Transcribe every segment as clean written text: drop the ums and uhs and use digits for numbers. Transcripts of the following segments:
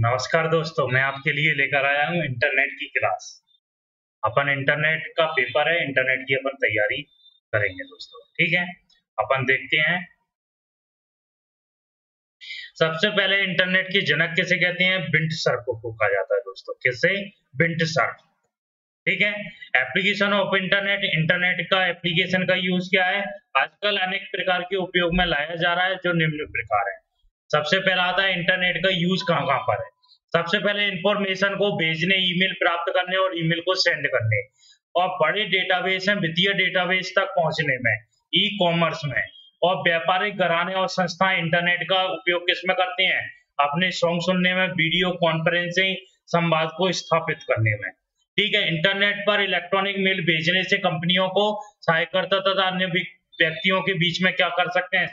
नमस्कार दोस्तों, मैं आपके लिए लेकर आया हूँ इंटरनेट की क्लास। अपन इंटरनेट का पेपर है, इंटरनेट की अपन तैयारी करेंगे दोस्तों, ठीक है? अपन देखते हैं। सबसे पहले इंटरनेट के जनक किसे कहते हैं? बिंट सर्फ को कहा जाता है दोस्तों। किसे? बिंट सर्फ, ठीक है? एप्लीकेशन ऑफ इंटरनेट, इंटरनेट का एप्लीकेशन का यूज़ क्या है? आजकल अनेक प्रकार के उपयोग में लाया जा रहा है जो निम्न प्रकार है। सबसे पहला आता है इंटरनेट का यूज़ कहाँ-कहाँ पर है? सबसे पहले इन्फॉर्मेशन को भेजने, ईमेल प्राप्त करने और ईमेल को सेंड करने और बड़े डेटाबेस हैं, वित्तीय डेटाबेस तक पहुँचने में, ई-कॉमर्स में और व्यापारिक घराने और संस्थाएँ इंटरनेट का उपयोग किसमें करते हैं? अपने सॉन्ग सुनने में, वीडियो कॉन्फ्रेंसिंग संवाद को स्थापित करने में। ठीक है, इंटरनेट पर इलेक्ट्रॉनिक मेल भेजने से कंपनियों को सहायकर्ता तथा अन्य व्यक्तियों के बीच में क्या कर सकते हैं?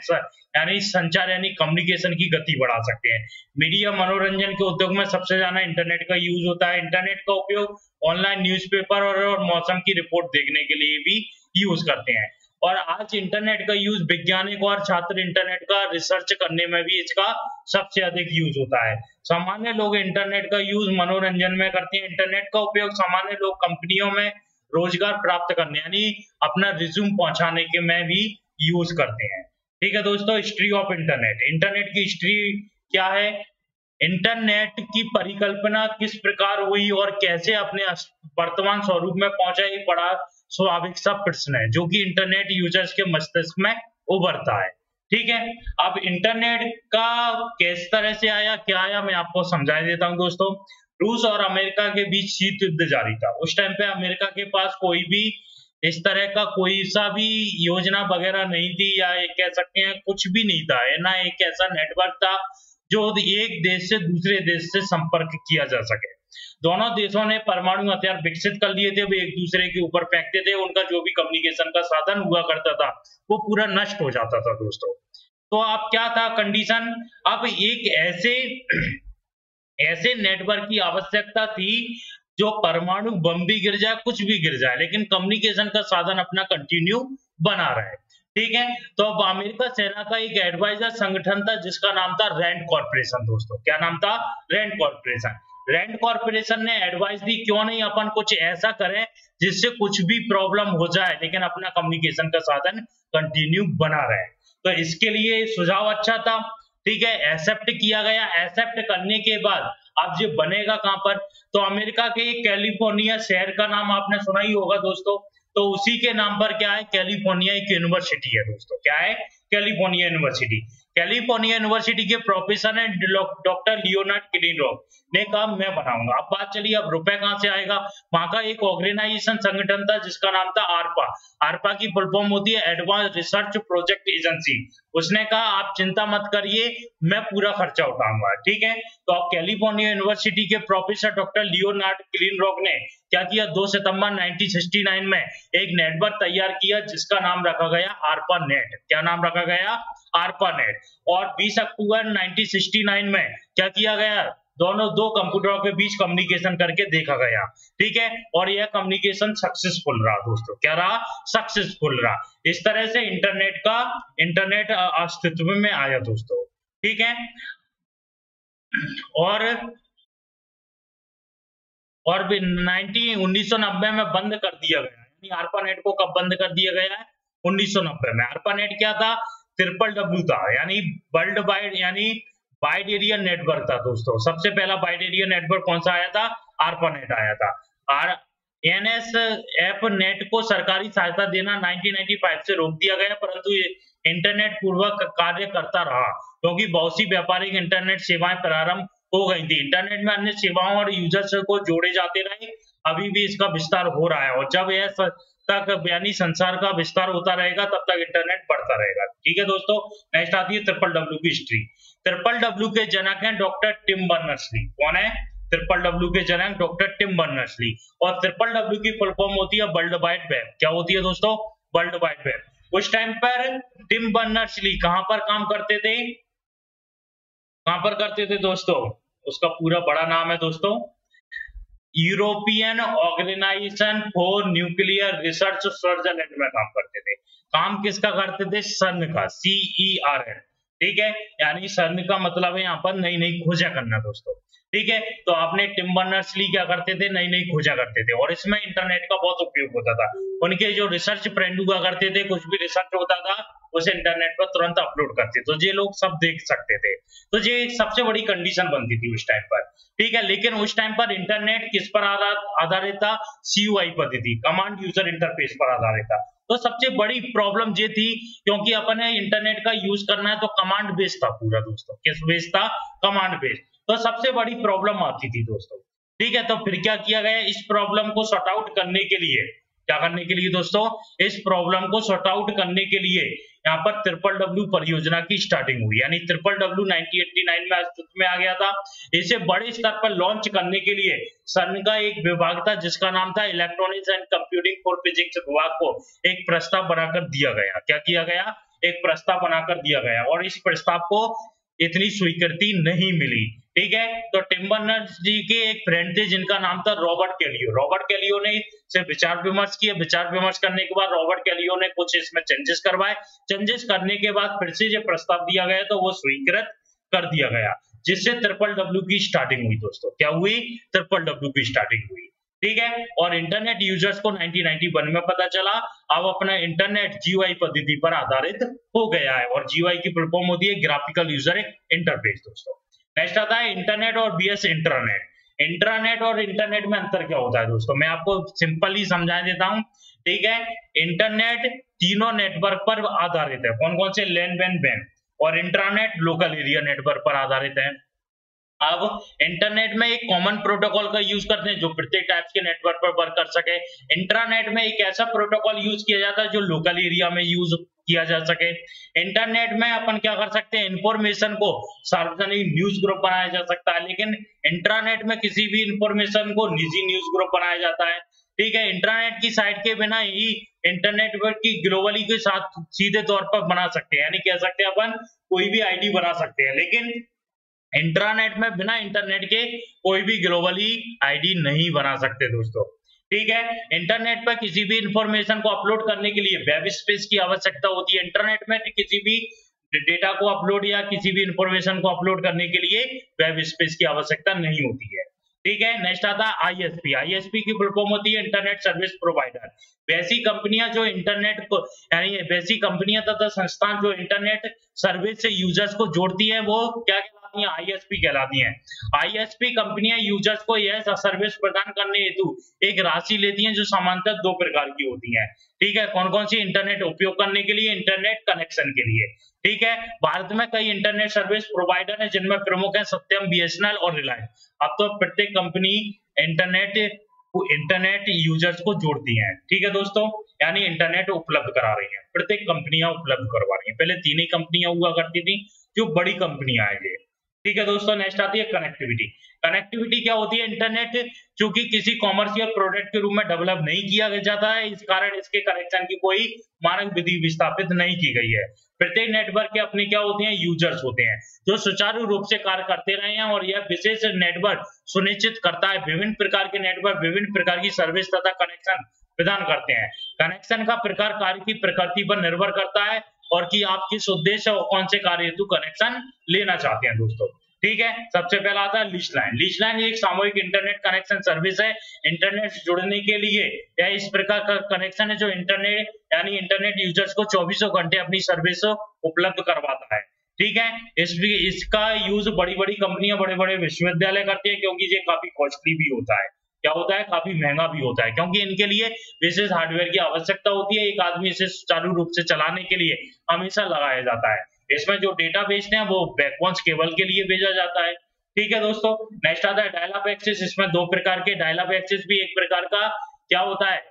यानी संचार यानी कम्युनिकेशन की गति बढ़ा सकते हैं। मीडिया मनोरंजन के उद्योग में सबसे ज्यादा इंटरनेट का यूज होता है। इंटरनेट का उपयोग ऑनलाइन न्यूज़पेपर और मौसम की रिपोर्ट देखने के लिए भी यूज करते हैं। और आज इंटरनेट का यूज वैज्ञानिक और छात्र इंटरनेट का रिसर्च करने में भी इसका सबसे अधिक यूज होता है। सामान्य लोग इंटरनेट का यूज मनोरंजन में करते हैं। इंटरनेट का उपयोग सामान्य लोग कंपनियों में रोजगार प्राप्त करने यानी अपना रिज्यूम पहुंचाने के में भी यूज करते हैं। ठीक है दोस्तों, हिस्ट्री ऑफ इंटरनेट। इंटरनेट की हिस्ट्री क्या है? इंटरनेट की परिकल्पना किस प्रकार हुई और कैसे अपने वर्तमान स्वरूप में पहुंचा, एक बड़ा स्वाभाविक सा प्रश्न है जो कि इंटरनेट यूजर्स के मस्तिष्क में उभरता है। ठीक है, अब इंटरनेट का किस तरह से आया, क्या आया, मैं आपको समझा देता हूं दोस्तों। रूस और अमेरिका के बीच शीत युद्ध जारी था। उस टाइम पे अमेरिका के पास कोई भी इस तरह का कोई सा भी योजना वगैरह नहीं थी, या कह सकते हैं कुछ भी नहीं था, है ना। एक ऐसा नेटवर्क था जो एक देश से दूसरे देश से संपर्क किया जा सके। दोनों देशों ने परमाणु हथियार विकसित कर लिए थे, वे एक दूसरे के ऊपर फेंकते थे, उनका जो भी कम्युनिकेशन का साधन हुआ करता था वो पूरा नष्ट हो जाता था दोस्तों। तो अब क्या था कंडीशन? अब एक ऐसे ऐसे नेटवर्क की आवश्यकता थी जो परमाणु बम भी गिर जाए, कुछ भी गिर जाए, लेकिन कम्युनिकेशन का साधन अपना कंटिन्यू बना रहे। ठीक है, तो अब अमेरिका सेना का एक एडवाइजर संगठन था जिसका नाम था रैंड कॉर्पोरेशन दोस्तों। क्या नाम था? Rand Corporation. रैंड कॉर्पोरेशन ने एडवाइस दी, क्यों नहीं अपन कुछ ऐसा करें जिससे कुछ भी प्रॉब्लम हो जाए लेकिन अपना कम्युनिकेशन का साधन कंटिन्यू बना रहे। तो इसके लिए सुझाव अच्छा था। ठीक है, एक्सेप्ट किया गया। एक्सेप्ट करने के बाद अब ये बनेगा कहां पर? तो अमेरिका के कैलिफोर्निया शहर का नाम आपने सुना ही होगा दोस्तों। तो उसी के नाम पर क्या है? कैलिफोर्निया एक यूनिवर्सिटी है दोस्तों। क्या है? California university. कैलिफोर्निया यूनिवर्सिटी के प्रोफेसर है डॉक्टर लियोनार्ड किलिनरॉक ने कहा मैं बनाऊंगा। अब बात चलिए, अब रुपए कहां से आएगा? वहां का एक ऑर्गेनाइजेशन संगठन था जिसका नाम था आरपा। आरपा की फुल फॉर्म होती है एडवांस रिसर्च प्रोजेक्ट एजेंसी। उसने कहा आप चिंता मत करिए, मैं पूरा खर्चा उठाऊंगा। ठीक है, तो अब कैलिफोर्निया यूनिवर्सिटी के प्रोफेसर डॉक्टर लियोनार्ड किलिनरॉक ने क्या किया? 2 सितंबर 1969 में एक नेटवर्क तैयार किया जिसका नाम रखा गया आरपा नेट। क्या नाम रखा गया? आरपा नेट। और 20 अक्टूबर 1969 में क्या किया गया? दोनों दो कंप्यूटरों के बीच कम्युनिकेशन करके देखा गया। ठीक है, और यह कम्युनिकेशन सक्सेसफुल रहा दोस्तों। क्या रहा? सक्सेसफुल रहा। इस तरह से इंटरनेट अस्तित्व में आया दोस्तों। ठीक है, और 1990 में बंद कर दिया गया। यानी आरपानेट को कब बंद कर दिया गया है? 1990 में। आरपानेट क्या था? ट्रिपल डब्ल्यू था, यानी वर्ल्ड वाइड, यानी वाइड एरिया नेटवर्क था दोस्तों। सबसे पहला वाइड एरिया नेटवर्क कौन सा आया था? आरपानेट आया था। और एनएसएफ नेट को सरकारी सहायता देना 1995 से रोक दिया गया, परंतु इंटरनेट पूर्वक कार्य करता रहा क्योंकि बहुत सी व्यापारिक इंटरनेट सेवाएं प्रारंभ हो गई थी। इंटरनेट में अन्य सेवाओं और यूजर्स को जोड़े जाते रहे। अभी भी इसका विस्तार हो रहा है और जब यह तक यानी संसार का विस्तार होता रहेगा तब तक इंटरनेट बढ़ता रहेगा। ठीक है दोस्तों, नेक्स्ट आती है ट्रिपल डब्ल्यू की हिस्ट्री। ट्रिपल डब्ल्यू के जनक हैं डॉक्टर टिम बर्नर्स-ली। कौन है? ट्रिपल डब्ल्यू के जनक डॉक्टर टिम बर्नर्स-ली। और ट्रिपल डब्ल्यू की फुल फॉर्म होती है वर्ल्ड वाइड वेब। क्या होती है दोस्तों? World wide web. उस टाइम पर टिम बर्नर्स-ली कहां पर काम करते थे? कहां पर करते थे दोस्तों? उसका पूरा बड़ा नाम है दोस्तों European Organization for Nuclear Research, Switzerland में काम करते थे। काम किसका करते थे? सन का, CERN। ठीक है, यानी सर्न का मतलब है यहाँ पर नई नई खोजा करना दोस्तों। ठीक है, तो आपने टिम बर्नर्स-ली क्या करते थे, नई नई खोजा करते थे और इसमें इंटरनेट का बहुत उपयोग होता था। उनके जो रिसर्च फ्रेंड हुआ करते थे, कुछ भी रिसर्च होता था उसे इंटरनेट पर तुरंत अपलोड करते, तो ये लोग सब देख सकते थे। तो ये एक सबसे बड़ी कंडीशन बनती थी उस टाइम पर। ठीक है, लेकिन उस टाइम पर इंटरनेट किस पर आधारित था, CUI पद्धति, कमांड यूजर इंटरफेस पर आधारित था। तो सबसे बड़ी प्रॉब्लम ये थी, क्योंकि अपन ने इंटरनेट का यूज करना है तो कमांड बेस्ड था पूरा दोस्तों। किस बेस्ड था, कमांड बेस्ड। तो सबसे बड़ी प्रॉब्लम आती थी दोस्तों। ठीक है, तो फिर क्या किया गया, इस प्रॉब्लम को सॉर्ट आउट करने के लिए, क्या करने के लिए दोस्तों, इस प्रॉब्लम को सॉर्ट आउट करने के लिए यहाँ पर WWW परियोजना की स्टार्टिंग हुई, यानी WWW 1989 में अस्तित्व में आ गया था। इसे बड़े स्तर पर लॉन्च करने के लिए सर्न का एक विभाग था जिसका नाम था electronics and computing for physics विभाग को एक प्रस्ताव बनाकर दिया गया। क्या किया गया, एक प्रस्ताव बनाकर दिया गया और इस प्रस्ताव को इतनी स्वीकृति नहीं मिली। ठीक है, तो टिम बर्नर्स जी के एक फ्रेंड थे जिनका नाम था रॉबर्ट कैलियो। रॉबर्ट कैलियो ने से विचार विमर्श किया, विचार विमर्श करने के बाद रॉबर्ट कैलियो ने कुछ इसमें चेंजेस करवाए। चेंजेस करने के बाद फिर से ये प्रस्ताव दिया गया तो वो स्वीकृत कर दिया गया, जिससे WWW की स्टार्टिंग हुई दोस्तों। क्या हुई, WWW की स्टार्टिंग हुई। ठीक है, और इंटरनेट यूजर्स को 1991 में पता चला अब अपना इंटरनेट GUI पद्धति पर आधारित हो गया है और GUI की फुल फॉर्म होती है ग्राफिकल यूजर इंटरफेस दोस्तों। नेक्स्ट आता है इंटरनेट और BS इंटरनेट। इंटरनेट और इंटरनेट में अंतर क्या होता है दोस्तों, मैं आपको सिंपली समझा देता हूं। ठीक है, इंटरनेट तीनों नेटवर्क पर आधारित है। कौन कौन से, लैन, WAN और इंट्रानेट लोकल एरिया नेटवर्क पर आधारित है। अब इंटरनेट में एक कॉमन प्रोटोकॉल का यूज करते हैं जो प्रत्येक टाइप के नेटवर्क पर वर्क कर सके। इंट्रानेट में एक ऐसा प्रोटोकॉल यूज किया जाता है जो लोकल एरिया में यूज किया जा सके। इंटरनेट में अपन क्या कर सकते हैं, इंफॉर्मेशन को सार्वजनिक न्यूज ग्रुप बनाया जा सकता है, लेकिन इंट्रानेट में किसी भी इंफॉर्मेशन को निजी न्यूज ग्रुप बनाया जाता है। ठीक है, इंटरनेट की साइट के बिना ही इंटरनेट की ग्लोबली के साथ सीधे तौर पर बना सकते हैं, यानी कह सकते हैं अपन कोई भी आईडी बना सकते हैं, लेकिन इंट्रानेट में बिना इंटरनेट के कोई भी ग्लोबली आईडी नहीं बना सकते दोस्तों। ठीक है, इंटरनेट पर किसी भी इंफॉर्मेशन को अपलोड करने के लिए वेब स्पेस की आवश्यकता होती है। इंटरनेट में किसी भी डेटा को अपलोड या किसी भी इंफॉर्मेशन को अपलोड करने के लिए वेब स्पेस की आवश्यकता नहीं होती है। ठीक है, नेक्स्ट आता है ISP। ISP की फुल फॉर्म होती है इंटरनेट सर्विस प्रोवाइडर। वैसी कंपनियां जो इंटरनेट को, यानी वैसी कंपनियां तथा संस्थान जो इंटरनेट सर्विस से यूजर्स को जोड़ती है वो क्या कहलाती हैं, ISP कहलाती हैं। ISP कंपनियां यूजर्स को यह सर्विस प्रदान करने हेतु एक राशि लेती हैं जो सामान्यतः दो प्रकार की होती है। ठीक है, कौन कौन सी, इंटरनेट उपयोग करने के लिए, इंटरनेट कनेक्शन के लिए। ठीक है, भारत में कई इंटरनेट सर्विस प्रोवाइडर हैं जिनमें प्रमुख है सत्यम, BSNL और रिलायंस। अब तो प्रत्येक कंपनी इंटरनेट यूजर्स को जोड़ती हैं। ठीक है दोस्तों, यानी इंटरनेट उपलब्ध करा रही हैं, प्रत्येक कंपनियां उपलब्ध करवा रही हैं। पहले तीन ही कंपनियां हुआ करती थी जो बड़ी कंपनियां हैं ये। ठीक है दोस्तों, नेक्स्ट आती है कनेक्टिविटी। कनेक्टिविटी क्या होती है, इंटरनेट चूंकि किसी कॉमर्शियल प्रोडक्ट के रूप में डेवलप नहीं किया जाता है, इस कारण इसके कनेक्शन की कोई मानक विधि विस्थापित नहीं की गई है। प्रत्येक नेटवर्क के अपने क्या होते हैं, यूजर्स होते हैं जो सुचारू रूप से कार्य करते रहे हैं और यह विशेष नेटवर्क सुनिश्चित करता है विभिन्न प्रकार के नेटवर्क विभिन्न प्रकार की सर्विस तथा कनेक्शन प्रदान करते हैं। कनेक्शन का प्रकार कार्य की प्रकृति पर निर्भर करता है और कि आप किस उद्देश्य और कौन से कार्य हेतु कनेक्शन लेना चाहते हैं दोस्तों। ठीक है, सबसे पहला आता है लीज लाइन। लीज लाइन एक सामूहिक इंटरनेट कनेक्शन सर्विस है। इंटरनेट से जुड़ने के लिए यह इस प्रकार का कनेक्शन है जो इंटरनेट यानी इंटरनेट यूजर्स को 24 घंटे अपनी सर्विस उपलब्ध करवाता है। ठीक है, इसका यूज बड़ी बड़ी कंपनियां, बड़े बड़े विश्वविद्यालय करते हैं क्योंकि ये काफी कॉस्टली भी होता है। क्या होता है, काफी महंगा भी होता है क्योंकि इनके लिए विशेष हार्डवेयर की आवश्यकता होती है। एक आदमी इसे सुचारू रूप से चलाने के लिए हमेशा लगाया जाता है। इसमें जो डेटा भेजते हैं वो बैकबोन्स केबल के लिए भेजा जाता है। ठीक है दोस्तों, नेक्स्ट आता है डायल अप एक्सेस। इसमें दो प्रकार के डायल अप एक्सेस भी एक प्रकार का क्या होता है,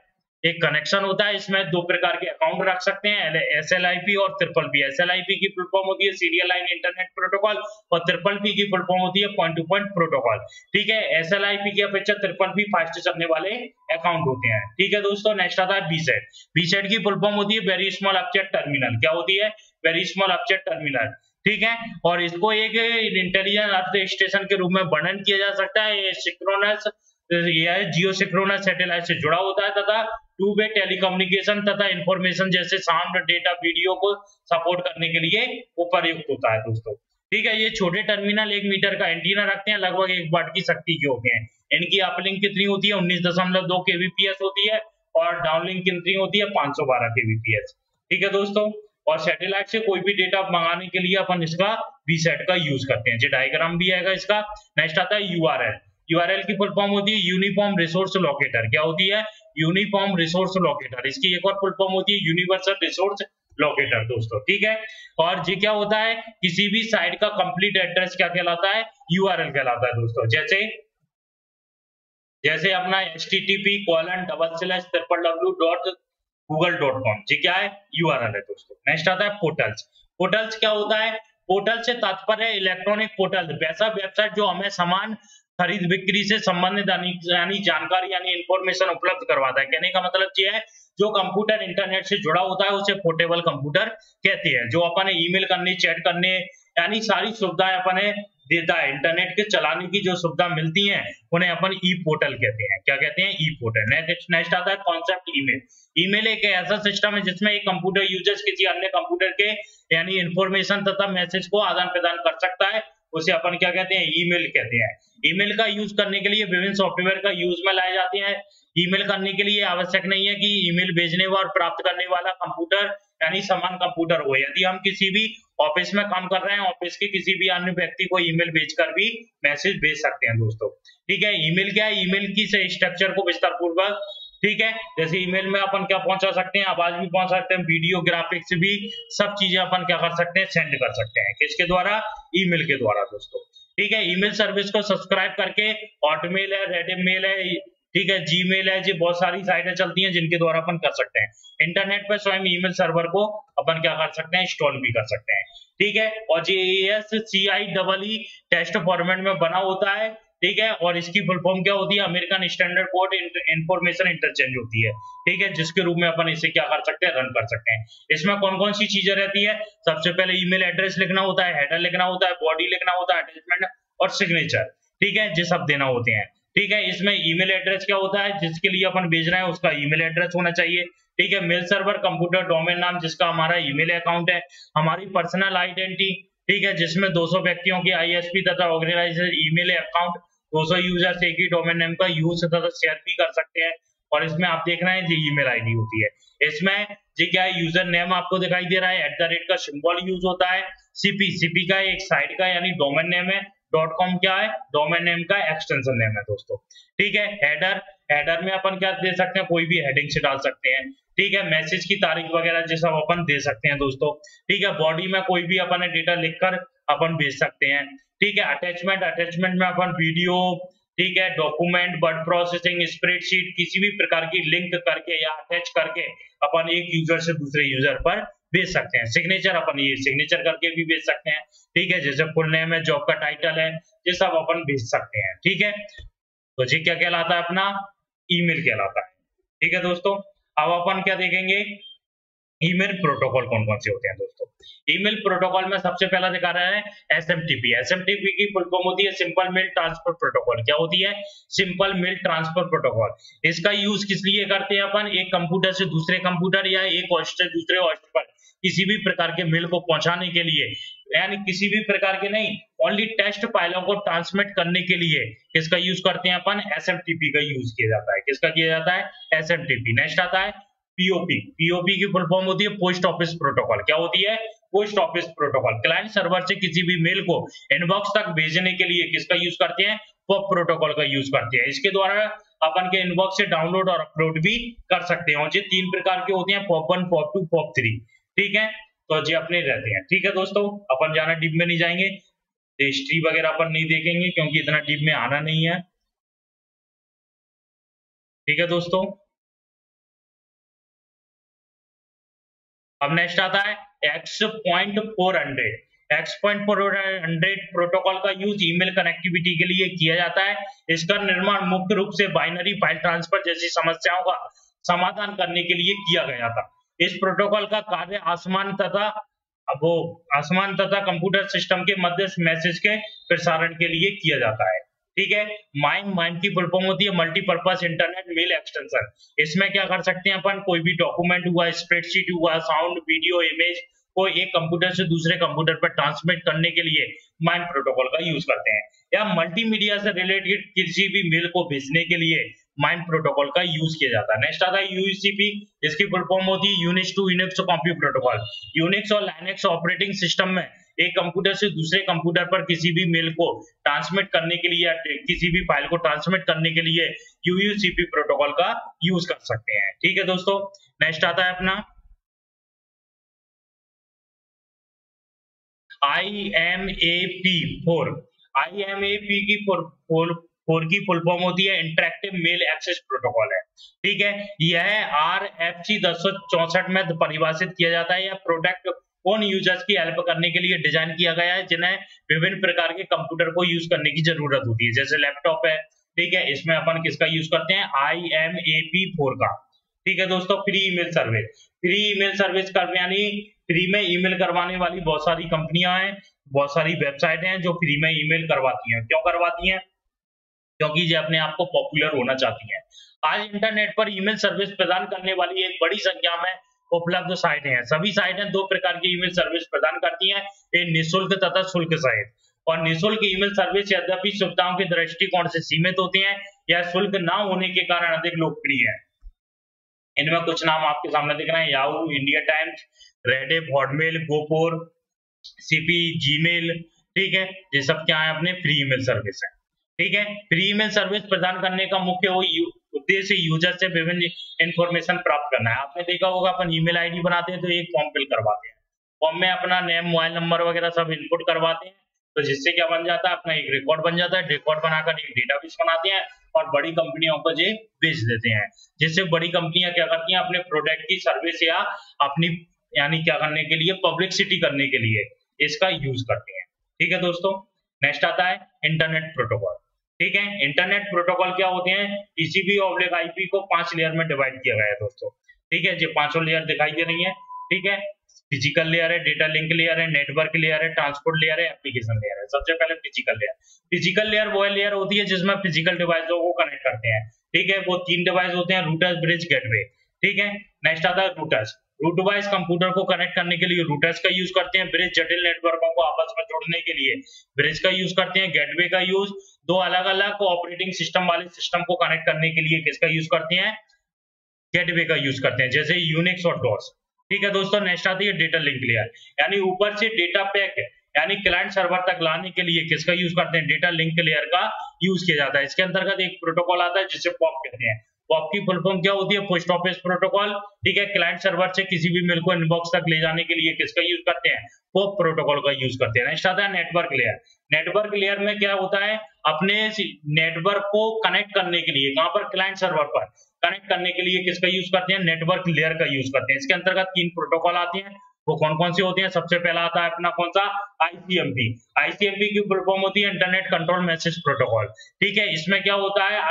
एक कनेक्शन होता है। इसमें दो प्रकार के अकाउंट रख सकते हैं, SLIP और PPP। SLIP की फुल फॉर्म होती है सीरियल लाइन इंटरनेट प्रोटोकॉल और PPP की फुल फॉर्म होती है पॉइंट टू पॉइंट प्रोटोकॉल। ठीक है, SLIP की अपेक्षा PPP फास्ट चलने वाले अकाउंट होते हैं। ठीक है दोस्तों, नेक्स्ट आता है BSAT। BSAT की फुल फॉर्म होती है वेरी स्मॉल ऑब्जेक्ट टर्मिनल। क्या होती है, वेरी स्मॉल ऑब्जेक्ट टर्मिनल। ठीक है, और इसको एक इंटेलिजेंट अर्थ स्टेशन के रूप में वर्णन किया जा सकता है। ये सिंक्रोनस, यह जियो सिंक्रोनस सैटेलाइट से जुड़ा होता है तथा टू वे टेलीकम्युनिकेशन तथा इंफॉर्मेशन जैसे साउंड, डेटा, वीडियो को सपोर्ट करने के लिए उपयुक्त होता है दोस्तों। ठीक है, ये छोटे टर्मिनल 1 मीटर का एंटीना रखते हैं, लगभग 1 वाट की शक्ति के होते हैं। इनकी अपलिंक कितनी होती है? 19.2 kbps होती है और डाउनलिंक कितनी होती है? 512 kbps। ठीक है दोस्तों, और सैटेलाइट से कोई भी डेटा मंगाने के लिए अपन इसका वीसैट का यूज करते हैं। जो डायग्राम भी आएगा इसका। नेक्स्ट आता है यूआरएल। यूआरएल की फुल फॉर्म होती है यूनिफॉर्म रिसोर्स लोकेटर। क्या होती है? Uniform resource locator. इसकी एक और फुल फॉर्म होती है यूनिवर्सल रिसोर्स लोकेटर दोस्तों। ठीक है, और ये क्या होता है? किसी भी साइट का कंप्लीट एड्रेस क्या कहलाता है? यूआरएल कहलाता है दोस्तों। जैसे अपना http://www.google.com, ये क्या है? यूआरएल है दोस्तों। नेक्स्ट आता है पोर्टल्स। पोर्टल्स क्या होता है? पोर्टल से तात्पर्य इलेक्ट्रॉनिक पोर्टल, वैसा वेबसाइट जो हमें सामान खरीद बिक्री से संबंधित यानी जानकारी यानी इंफॉर्मेशन उपलब्ध करवाता है। कहने का मतलब ये है जो कंप्यूटर इंटरनेट से जुड़ा होता है उसे पोर्टेबल कंप्यूटर कहते हैं। जो अपन ईमेल करने, चैट करने यानी सारी सुविधाएं अपन देता है, इंटरनेट के चलाने की जो सुविधा मिलती है उन्हें अपन ई पोर्टल कहते हैं। क्या कहते हैं? ई पोर्टल। नेक्स्ट आता है कॉन्सेप्ट ईमेल। ईमेल एक ऐसा सिस्टम है जिसमें एक कंप्यूटर यूजर्स किसी अन्य कंप्यूटर के यानी इंफॉर्मेशन तथा मैसेज को आदान प्रदान कर सकता है, उसे अपन क्या कहते हैं? ईमेल कहते हैं। ईमेल का यूज करने के लिए विभिन्न सॉफ्टवेयर का यूज में लाए जाते हैं। ईमेल करने के लिए आवश्यक नहीं है कि ईमेल भेजने और प्राप्त करने वाला कंप्यूटर यानी समान कंप्यूटर हो। यदि हम किसी भी ऑफिस में काम कर रहे हैं, ऑफिस के किसी भी अन्य व्यक्ति को ईमेल भेजकर भी मैसेज भेज सकते हैं दोस्तों। ठीक है, ईमेल क्या है? ईमेल की से स्ट्रक्चर को विस्तार पूर्वक, ठीक है, जैसे ईमेल में अपन क्या पहुंचा सकते हैं? आवाज भी पहुंचा सकते हैं, वीडियो, ग्राफिक्स भी, सब चीजें अपन क्या कर सकते हैं? सेंड कर सकते हैं। किसके द्वारा? ईमेल के द्वारा दोस्तों। ठीक है, ईमेल सर्विस को सब्सक्राइब करके हॉटमेल है, रेडिमेल है, ठीक है, जीमेल है, जी बहुत सारी साइटें चलती हैं जिनके द्वारा अपन कर सकते हैं। इंटरनेट पर स्वयं ईमेल सर्वर को अपन क्या कर सकते हैं? इंस्टॉल भी कर सकते हैं। ठीक है, और JASCIEE टेस्ट फॉर्मेट में बना होता है। ठीक है, और इसकी फुल फॉर्म क्या होती है? American standard code information interchange होती है। ठीक है, जिसके रूप में अपन इसे क्या कर सकते हैं? रन कर सकते हैं। इसमें कौन कौन सी चीजें रहती है? सबसे पहले ईमेल एड्रेस लिखना होता है, हेडर लिखना होता है, बॉडी लिखना होता है, अटैचमेंट और सिग्नेचर। ठीक है, ये सब देना होते हैं। ठीक है, इसमें ईमेल एड्रेस क्या होता है? जिसके लिए अपन भेज रहे हैं उसका ईमेल एड्रेस होना चाहिए। ठीक है, मेल सर्वर, कंप्यूटर डोमेन नाम जिसका हमारा ईमेल अकाउंट है, हमारी पर्सनल आइडेंटिटी, ठीक है, जिसमें 200 व्यक्तियों की आईएसपी तथा ऑर्गेनाइजेशन ईमेल अकाउंट, 200 यूजर्स एक ही डोमेन नेम का यूज तथा शेयर भी कर सकते हैं। और इसमें आप देख रहे हैं जी ईमेल आईडी होती है। इसमें जी क्या है? यूजर नेम आपको दिखाई दे रहा है, @ का सिंबल यूज होता है। सीपी का एक साइट का यानी डोमेन नेम है। .com क्या है? डोमेन नेम का एक्सटेंशन नेम है दोस्तों। ठीक है, हेडर में अपन क्या दे सकते हैं? कोई भी हेडिंग से डाल सकते हैं। ठीक है, मैसेज की तारीख वगैरह ये सब अपन दे सकते हैं दोस्तों। ठीक है, बॉडी में कोई भी अपन डेटा लिखकर अपन भेज सकते हैं। ठीक है, अटैचमेंट में अपन वीडियो, ठीक है, डॉक्यूमेंट, वर्ड प्रोसेसिंग, स्प्रेडशीट, किसी भी प्रकार की लिंक करके या अटैच करके अपन एक यूजर से दूसरे यूजर पर भेज सकते हैं। सिग्नेचर अपन ये सिग्नेचर करके भी भेज सकते हैं। ठीक है, जैसे फुल नेम है, जॉब का टाइटल है, ये सब अपन भेज सकते हैं। ठीक है, तो ये क्या कहलाता है? अपना ईमेल कहलाता है। ठीक है दोस्तों, अब अपन क्या देखेंगे? ईमेल प्रोटोकॉल कौन कौन से होते हैं दोस्तों। ईमेल प्रोटोकॉल में सबसे पहला दिखा रहा है एसएमटीपी। एसएमटीपी की फुल फॉर्म होती है सिंपल मेल ट्रांसफर प्रोटोकॉल। क्या होती है? Simple mail transfer protocol. इसका यूज किस लिए करते हैं अपन? एक कंप्यूटर से दूसरे कंप्यूटर या एक होस्ट से दूसरे होस्ट पर किसी भी प्रकार के मेल को पहुंचाने के लिए, यानी किसी भी प्रकार के नहीं, ओनली टेक्स्ट फाइलों को ट्रांसमिट करने के लिए किसका यूज करते हैं अपन? एसएमटीपी का यूज किया जाता है। किसका किया जाता है? एसएमटीपी। नेक्स्ट आता है पीओपी। पीओपी की फुल फॉर्म होती है पोस्ट ऑफिस प्रोटोकॉल। क्या होती है? Post office protocol. Client server से किसी भी मेल को इनबॉक्स तक भेजने के लिए किसका यूज करते हैं? पॉप प्रोटोकॉल का यूज करते हैं। इसके द्वारा अपन के इनबॉक्स से डाउनलोड और अपलोड भी कर सकते हैं। और ये 3 प्रकार के होते हैं, पॉप 1, पॉप 2, पॉप 3। ठीक है, तो ये अपने रहते हैं। ठीक है दोस्तों, अपन ज्यादा डीप में नहीं जाएंगे, हिस्ट्री वगैरह अपन नहीं देखेंगे क्योंकि इतना डीप में आना नहीं है। ठीक है दोस्तों, अब नेक्स्ट आता है X.400। X.400 प्रोटोकॉल का यूज ईमेल कनेक्टिविटी के लिए किया जाता है। इसका निर्माण मुख्य रूप से बाइनरी फाइल ट्रांसफर जैसी समस्याओं का समाधान करने के लिए किया गया था। इस प्रोटोकॉल का कार्य आसमान तथा कंप्यूटर सिस्टम के मध्य मैसेज के प्रसारण के लिए किया जाता है। ठीक है। माइम की फुल फॉर्म होती है मल्टीपर्पज इंटरनेट मेल एक्सटेंशन। इसमें क्या कर सकते हैं अपन, कोई भी डॉक्यूमेंट हुआ, स्प्रेडशीट हुआ, साउंड, वीडियो, इमेज को एक कंप्यूटर से दूसरे कंप्यूटर पर ट्रांसमिट करने के लिए माइम प्रोटोकॉल का यूज करते हैं। या मल्टीमीडिया से रिलेटेड किसी भी मेल को भेजने के लिए माइम प्रोटोकॉल का यूज किया जाता है। नेक्स्ट आता है यूसीपी। इसकी फुल फॉर्म होती है Unix to Unix compute protocol. Unix और लाइनक्स ऑपरेटिंग सिस्टम में एक कंप्यूटर से दूसरे कंप्यूटर पर किसी भी मेल को ट्रांसमिट करने के लिए या किसी भी फाइल को ट्रांसमिट करने के लिए यूसीपी प्रोटोकॉल का यूज कर सकते हैं। ठीक है दोस्तों। नेक्स्ट आता है अपना IMAP4। IMAP की फोर की फुल फॉर्म होती है इंटरेक्टिव मेल एक्सेस प्रोटोकॉल है। ठीक है। यह RFC 1064 में परिभाषित किया जाता है। यह प्रोडक्ट उन यूजर्स की हेल्प करने के लिए डिजाइन किया गया है जिन्हें विभिन्न प्रकार के कंप्यूटर को यूज करने की जरूरत होती है, जैसे लैपटॉप है। ठीक है। इसमें अपन किसका यूज करते हैं, IMAP4 का। ठीक है दोस्तों। Free email service. Free email service कर यानी फ्री में ईमेल करवाने वाली बहुत सारी कंपनियां हैं, बहुत सारी वेबसाइट हैं जो फ्री में ईमेल करवाती हैं। क्यों करवाती हैं? क्योंकि ये अपने आप को पॉपुलर होना चाहती हैं। आज इंटरनेट पर ईमेल सर्विस प्रदान करने वाली एक बड़ी संख्या में उपलब्ध साइटें हैं। सभी साइटें दो प्रकार की ईमेल सर्विस प्रदान करती हैं, एक निःशुल्क तथा शुल्क साइट। और निःशुल्क ईमेल सर्विस यद्यपि सुविधाओं के दृष्टिकोण से सीमित होती हैं या शुल्क ना होने के कारण अधिक लोकप्रिय है। इनमें कुछ नाम आपके सामने दिख रहे हैं, Yahoo, India Times, Rediff, Hotmail, गोपोर, सीपी, जीमेल। ठीक है। ये सब क्या है, अपने फ्री ईमेल सर्विस है। ठीक है। फ्री ईमेल सर्विस प्रदान करने का मुख्य उद्देश्य यूजर से विभिन्न इंफॉर्मेशन प्राप्त करना है। आपने देखा होगा अपन ईमेल आईडी बनाते हैं तो एक फॉर्म फिल करवाते हैं, फॉर्म में अपना नेम, मोबाइल नंबर वगैरह सब इनपुट करवाते हैं, तो जिससे क्या बन जाता है, अपना एक रिकॉर्ड बन जाता है। रिकॉर्ड बनाकर एक डेटाबेस बनाते हैं और बड़ी कंपनियों को ये बेच देते हैं, जिससे बड़ी कंपनियां क्या करती हैं, अपने प्रोडक्ट की सर्विस या अपनी यानी क्या करने के लिए, पब्लिसिटी करने के लिए इसका यूज करते हैं। ठीक है दोस्तों। नेक्स्ट आता है इंटरनेट प्रोटोकॉल। ठीक है। इंटरनेट प्रोटोकॉल क्या होते हैं, टीसीपी और IP को 5 लेयर में डिवाइड किया गया है दोस्तों। ठीक है। ये पांचों लेयर दिखाई दे रही है। ठीक है। फिजिकल लेयर है, डेटा लिंक लेयर है, नेटवर्क लेयर है, ट्रांसपोर्ट लेयर है, एप्लीकेशन लेयर है। सबसे पहले फिजिकल लेयर। फिजिकल लेयर वो लेयर होती है जिसमें फिजिकल डिवाइसों को कनेक्ट करते हैं। ठीक है। वो 3 डिवाइस होते हैं, रूटर्स, ब्रिज, गेटवे। ठीक है। नेक्स्ट आता है रूटर्स। रूट वाइज कंप्यूटर को कनेक्ट करने के लिए रूटर्स का यूज करते हैं। ब्रिज जटिल नेटवर्कों को आपस में जोड़ने के लिए ब्रिज का यूज करते हैं। गेटवे का यूज दो अलग अलग ऑपरेटिंग सिस्टम वाले सिस्टम को कनेक्ट करने के लिए किसका यूज करते हैं, गेटवे का यूज करते हैं, जैसे यूनिक्स और डॉस। ठीक है दोस्तों। नेक्स्ट आती है डेटा लिंक लेयर, यानी ऊपर से डेटा पैक यानी क्लाइंट सर्वर तक लाने के लिए किसका यूज करते हैं, डेटा लिंक लेयर का यूज किया जाता है। इसके अंतर्गत एक प्रोटोकॉल आता है जिसे पॉप कहते हैं। पॉप की फुल फॉर्म क्या होती है, पोस्ट ऑफिस प्रोटोकॉल। ठीक है। क्लाइंट सर्वर से किसी भी मेल को इनबॉक्स तक ले जाने के लिए किसका यूज करते हैं, पॉप प्रोटोकॉल का यूज करते हैं। नेक्स्ट आता है नेटवर्क लेयर। नेटवर्क लेयर में क्या होता है, अपने नेटवर्क को कनेक्ट करने के लिए, कहां पर, क्लाइंट सर्वर पर कनेक्ट करने के लिए किसका यूज करते हैं, नेटवर्क लेयर का यूज करते हैं। इसके अंतर्गत 3 प्रोटोकॉल आते हैं, वो कौन कौन से होते हैं, सबसे पहला आता है अपना कौन सा, ICMP। ICMP की फुल फॉर्म होती है इंटरनेट कंट्रोल मैसेज प्रोटोकॉल। ठीक है। इसमें क्या होता है,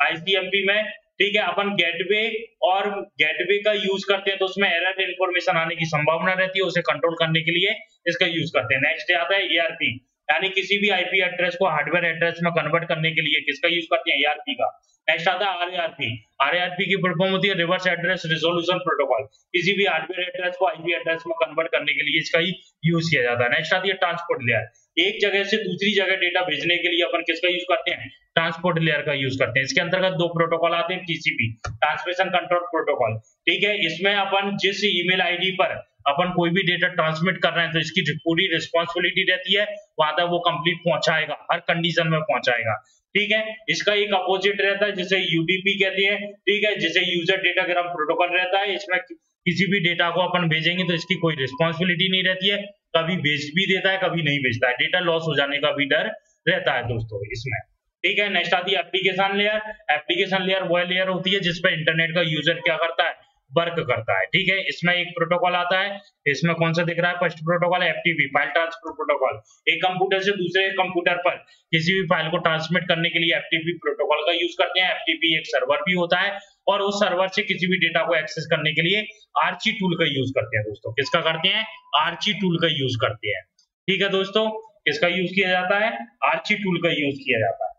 ICMP में, ठीक है, अपन गेटवे और गेटवे का यूज करते हैं तो उसमें एरर इन्फॉर्मेशन आने की संभावना रहती है, उसे कंट्रोल करने के लिए इसका यूज करते हैं। नेक्स्ट आता है ARP, यानी किसी भी IP एड्रेस को हार्डवेयर एड्रेस में कन्वर्ट करने के लिए किसका यूज करते हैं, ARP का। नेक्स्ट आता है RARP। RARP की फुल फॉर्म होती है रिवर्स एड्रेस रिजोल्यूशन प्रोटोकॉल। किसी भी हार्डवेयर एड्रेस को IP एड्रेस में कन्वर्ट करने के लिए इसका ही यूज किया जाता है। नेक्स्ट आती है ट्रांसपोर्ट लेयर। एक जगह से दूसरी जगह डेटा भेजने के लिए अपन किसका यूज करते हैं, ट्रांसपोर्ट लेयर का यूज करते हैं। इसके अंतर्गत 2 प्रोटोकॉल आते हैं, TCP, ट्रांसमिशन कंट्रोल प्रोटोकॉल। ठीक है। इसमें अपन जिस ईमेल आईडी पर अपन कोई भी डेटा ट्रांसमिट कर रहे हैं तो इसकी पूरी रिस्पॉन्सिबिलिटी रहती है, वहां तक वो कंप्लीट पहुंचाएगा, हर कंडीशन में पहुंचाएगा। ठीक है। इसका एक अपोजिट रहता है जिसे UDP कहते हैं। ठीक है। जिसे यूजर डेटाग्राम प्रोटोकॉल रहता है। इसमें किसी भी डेटा को अपन भेजेंगे तो इसकी कोई रिस्पॉन्सिबिलिटी नहीं रहती है, कभी भेज भी देता है, कभी नहीं भेजता है, डेटा लॉस हो जाने का भी डर रहता है दोस्तों इसमें। ठीक है। नेक्स्ट आती है एप्लीकेशन लेयर। एप्लीकेशन लेयर वो लेयर होती है जिसपे इंटरनेट का यूजर क्या करता है, वर्क करता है। ठीक है। इसमें एक प्रोटोकॉल आता है, इसमें कौन सा दिख रहा है, फर्स्ट प्रोटोकॉल है FTP, फाइल ट्रांसफर प्रोटोकॉल। एक कंप्यूटर से दूसरे कंप्यूटर पर किसी भी फाइल को ट्रांसमिट करने के लिए FTP प्रोटोकॉल का यूज करते हैं। FTP एक सर्वर भी होता है और उस सर्वर से किसी भी डेटा को एक्सेस करने के लिए आर्ची टूल का यूज करते हैं दोस्तों। किसका करते हैं, आर्ची टूल का यूज करते हैं। ठीक है दोस्तों। किसका यूज किया जाता है, आर्ची टूल का यूज किया जाता है।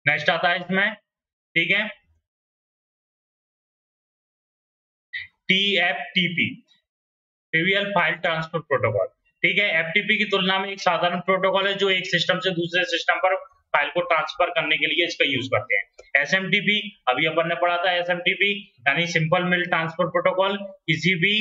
नेक्स्ट आता है इसमें, ठीक है, TFTP, trivial file transfer protocol. ठीक है, FTP की तुलना में एक साधारण प्रोटोकॉल है जो एक सिस्टम से दूसरे सिस्टम पर फाइल को ट्रांसफर करने के लिए इसका यूज करते हैं। SMTP, अभी अपन ने पढ़ा था SMTP यानी सिंपल मेल ट्रांसफर प्रोटोकॉल, किसी भी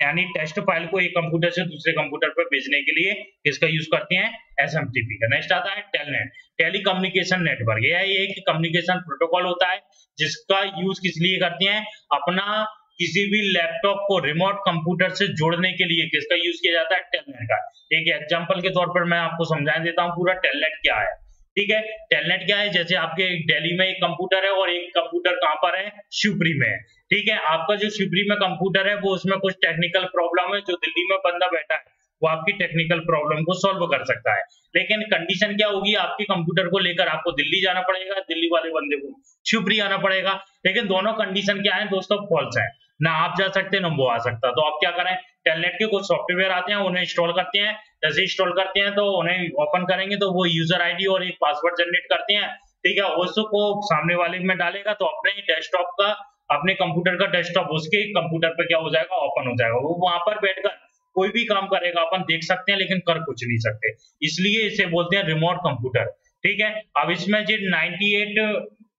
यानी टेक्स्ट फाइल को एक कंप्यूटर से दूसरे कंप्यूटर पर भेजने के लिए इसका यूज करते हैं SMTP का। नेक्स्ट आता है टेलनेट, टेली कम्युनिकेशन नेटवर्क। यह एक कम्युनिकेशन प्रोटोकॉल होता है जिसका यूज किस लिए करते हैं, अपना किसी भी लैपटॉप को रिमोट कंप्यूटर से जोड़ने के लिए किसका यूज किया जाता है, टेलनेट का। एक एग्जांपल के तौर पर मैं आपको समझा देता हूँ पूरा टेलनेट क्या है। ठीक है, टेलनेट क्या है, जैसे आपके दिल्ली में एक कंप्यूटर है और एक कंप्यूटर कहाँ पर है, शिवपुरी में है। ठीक है, आपका जो शिवपुरी में कंप्यूटर है वो उसमें कुछ टेक्निकल प्रॉब्लम है, जो दिल्ली में बंदा बैठा है वो आपकी टेक्निकल प्रॉब्लम को सॉल्व कर सकता है। लेकिन कंडीशन क्या होगी, आपके कंप्यूटर को लेकर आपको दिल्ली जाना पड़ेगा, दिल्ली वाले बंदे को शिवपुरी आना पड़ेगा। लेकिन दोनों कंडीशन क्या है दोस्तों, फॉल्स है, ना आप जा सकते ना वो आ सकता। तो आप क्या करें, टेलनेट के कुछ सॉफ्टवेयर आते हैं उन्हें इंस्टॉल करते हैं, जैसे इंस्टॉल करते हैं तो उन्हें ओपन करेंगे तो वो यूजर आईडी और एक पासवर्ड जनरेट करते हैं। ठीक है, उसको सामने वाले में डालेगा तो अपने डेस्कटॉप का, अपने कंप्यूटर का डेस्कटॉप उसके कंप्यूटर पे क्या हो जाएगा, ओपन हो जाएगा। वो वहां पर बैठकर कोई भी काम करेगा, अपन देख सकते हैं लेकिन कर कुछ नहीं सकते, इसलिए इसे बोलते हैं रिमोट कंप्यूटर। ठीक है, अब इसमें जो 98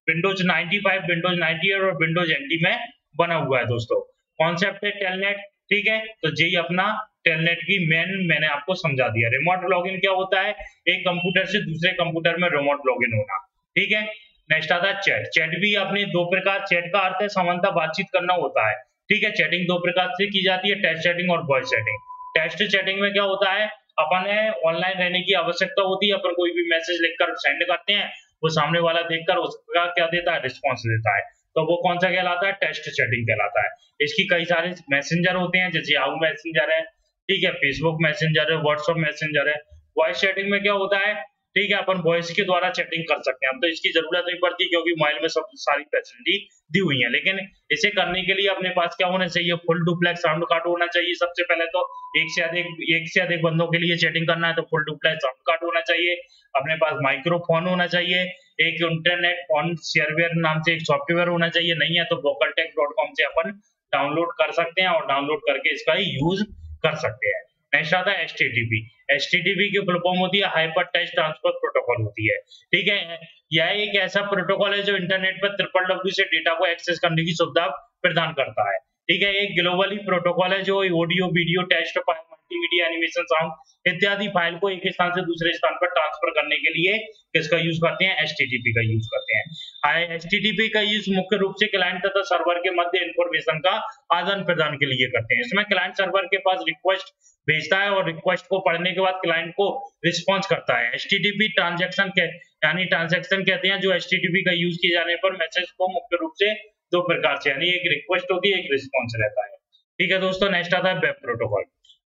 विंडोज 95, विंडोज 98 और विंडोज NT में बना हुआ है दोस्तों। कॉन्सेप्ट है टेलनेट। ठीक है, तो यही अपना टेलनेट की मैंने आपको समझा दिया। रिमोट लॉगिन क्या होता है, एक कंप्यूटर से दूसरे कंप्यूटर में रिमोट लॉगिन होना। ठीक है, नेक्स्ट आता है चैट। चैट भी अपने दो प्रकार, चैट का अर्थ है सामान्यतः बातचीत करना होता है। ठीक है, चैटिंग दो प्रकार से की जाती है, टेक्स्ट चैटिंग और वॉइस चैटिंग। टेक्स्ट चैटिंग में क्या होता है, अपन ऑनलाइन रहने की आवश्यकता होती है, अपन कोई भी मैसेज लिखकर सेंड करते हैं, वो सामने वाला देखकर उसका क्या देता है, रिस्पॉन्स देता है, तो वो कौन सा कहलाता है, टेक्स्ट चैटिंग कहलाता है। इसकी कई सारे मैसेंजर होते हैं, जैसे याहू मैसेंजर है, ठीक है, फेसबुक मैसेंजर है, व्हाट्सएप मैसेंजर है। वॉइस चैटिंग में क्या होता है, ठीक है, अपन वॉइस के द्वारा चैटिंग कर सकते हैं। अब तो इसकी जरूरत नहीं पड़ती क्योंकि मोबाइल में सब सारी फैसिलिटी दी हुई है, लेकिन इसे करने के लिए अपने पास क्या होना चाहिए, फुल डुप्लेक्स साउंड कार्ड होना चाहिए। सबसे पहले तो एक से अधिक बंदों के लिए चैटिंग करना है तो फुल डुप्लेक्स साउंड कार्ड होना चाहिए। अपने पास माइक्रोफोन होना चाहिए, एक इंटरनेट फोन शेयरवेयर नाम से एक सॉफ्टवेयर होना चाहिए, नहीं है तो vocaltech.com से अपन डाउनलोड कर सकते हैं और डाउनलोड करके इसका यूज कर सकते हैं। नेक्स्ट आता है HTTP। HTTP की फुल फॉर्म होती है हाइपर टेक्स्ट ट्रांसफर प्रोटोकॉल होती है। ठीक है, यह एक ऐसा प्रोटोकॉल है जो इंटरनेट पर www से डेटा को एक्सेस करने की सुविधा प्रदान करता है। ठीक है, एक ग्लोबली प्रोटोकॉल है जो audio, video, text file, multimedia, animation, sound इत्यादि फाइल को एक स्थान से दूसरे स्थान पर ट्रांसफर करने के लिए किसका यूज करते हैं, HTTP का यूज करते हैं। HTTP का यूज मुख्य रूप से क्लाइंट तथा सर्वर के मध्य इंफॉर्मेशन का आदान प्रदान के लिए करते हैं। इसमें क्लाइंट सर्वर के पास रिक्वेस्ट भेजता है और रिक्वेस्ट को पढ़ने के बाद क्लाइंट को रिस्पॉन्स करता है। HTTP ट्रांजैक्शन यानी ट्रांजैक्शन कहते हैं जो HTTP का यूज किए जाने पर मैसेज को मुख्य रूप से दो प्रकार से, यानी एक रिक्वेस्ट होती है, एक रिस्पॉन्स रहता है। ठीक है दोस्तों, नेक्स्ट आता है वेब प्रोटोकॉल।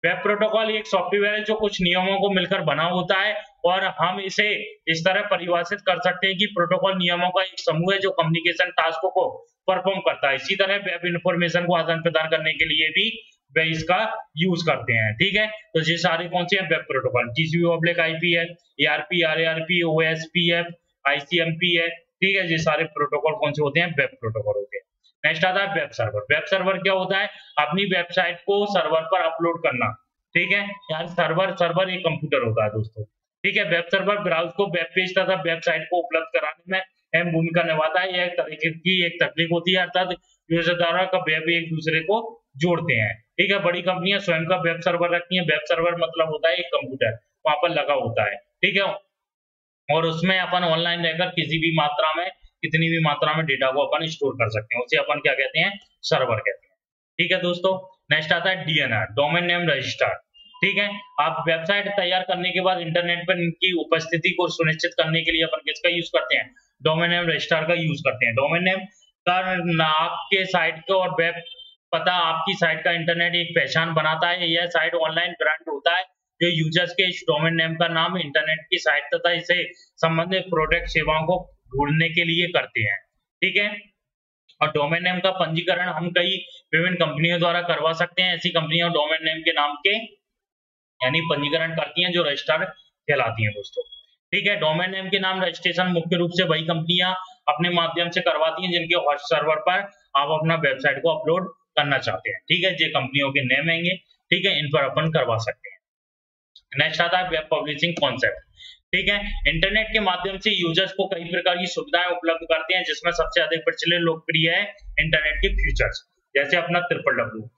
वेब प्रोटोकॉल एक सॉफ्टवेयर है जो कुछ नियमों को मिलकर बना होता है और हम इसे इस तरह परिभाषित कर सकते हैं कि प्रोटोकॉल नियमों का एक समूह है जो कम्युनिकेशन टास्क को परफॉर्म करता है। इसी तरह वेब इंफॉर्मेशन को आदान प्रदान करने के लिए भी वे इसका यूज करते हैं। ठीक है, तो ये सारे कौन से हैं, वेब प्रोटोकॉल। TCP/IP है, ARP, RARP, OSPF, ICMP है। ठीक है, ये सारे प्रोटोकॉल कौन से होते हैं, वेब प्रोटोकॉल होते हैं। नेक्स्ट आता है वेब सर्वर। वेब सर्वर क्या होता है, अपनी वेबसाइट को सर्वर पर अपलोड करना। ठीक है, यार सर्वर एक कंप्यूटर होता है दोस्तों। ठीक है, वेब सर्वर ब्राउज को वेब पेज तथा वेबसाइट को उपलब्ध कराने में अहम भूमिका निभाता है। यह एक तरीके की एक तकनीक होती है, अर्थात यूजर का वेब एक दूसरे को जोड़ते हैं। ठीक है, बड़ी कंपनियां स्वयं का वेब सर्वर रखती हैं। वेब सर्वर मतलब होता है एक कंप्यूटर वहां पर लगा होता है। ठीक है, और उसमें अपन ऑनलाइन रहकर किसी भी मात्रा में, कितनी भी मात्रा में डेटा को अपन स्टोर कर सकते हैं, उसे अपन क्या कहते हैं, सर्वर कहते हैं। ठीक है दोस्तों, नेक्स्ट आता है DNR, डोमेन नेम रजिस्टर। ठीक है, आप वेबसाइट तैयार करने के बाद इंटरनेट पर इनकी उपस्थिति को सुनिश्चित करने के लिए अपन किसका यूज करते हैं, डोमेन नेम रजिस्टर का यूज करते हैं। डोमेन नेम का आपके साइट का और वेब पता आपकी साइट का इंटरनेट एक पहचान बनाता है। यह साइट ऑनलाइन ब्रांड होता है जो यूजर्स के इस डोमेन नेम का नाम इंटरनेट की साइट तथा इससे संबंधित प्रोडक्ट सेवाओं को ढूंढने के लिए करते हैं। ठीक है, और डोमेन नेम का पंजीकरण हम कई विभिन्न कंपनियों द्वारा करवा सकते हैं। ऐसी कंपनियां डोमेन नेम के नाम के यानी पंजीकरण करती हैं जो रजिस्टर कहलाती हैं दोस्तों। ठीक है, डोमेन नेम के नाम रजिस्ट्रेशन मुख्य रूप से वही कंपनियां अपने माध्यम से करवाती हैं जिनके होस्ट सर्वर पर आप अपना वेबसाइट को अपलोड करना चाहते हैं। ठीक है, ये कंपनियों के नेम हैंगे। ठीक है, इन पर अपन करवा सकते हैं। नेक्स्ट आता है वेब पब्लिशिंग कॉन्सेप्ट। ठीक है, इंटरनेट के माध्यम से यूजर्स को कई प्रकार की सुविधाएं उपलब्ध करते हैं, जिसमें सबसे अधिक प्रचलित लोकप्रिय है इंटरनेट के फीचर्स, जैसे अपना ट्रिपल डब्ल्यू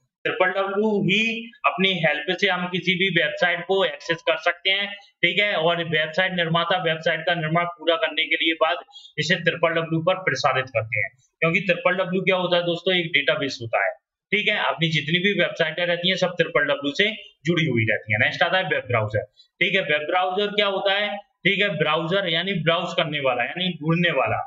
ही अपनी हेल्प से हम किसी भी वेबसाइट को एक्सेस कर सकते हैं। ठीक है, और वेबसाइट निर्माता वेबसाइट का निर्माण पूरा करने के लिए बाद इसे ट्रिपल डब्ल्यू पर प्रसारित करते हैं, क्योंकि ट्रिपल डब्ल्यू क्या होता है दोस्तों, एक डेटाबेस होता है। ठीक है, अपनी जितनी भी वेबसाइटें रहती हैं सब ट्रिपल डब्ल्यू से जुड़ी हुई रहती है। नेक्स्ट आता है वेब ब्राउजर। ठीक है, वेब ब्राउजर क्या होता है? ठीक है, ब्राउजर यानी ब्राउज करने वाला, यानी ढूंढने वाला।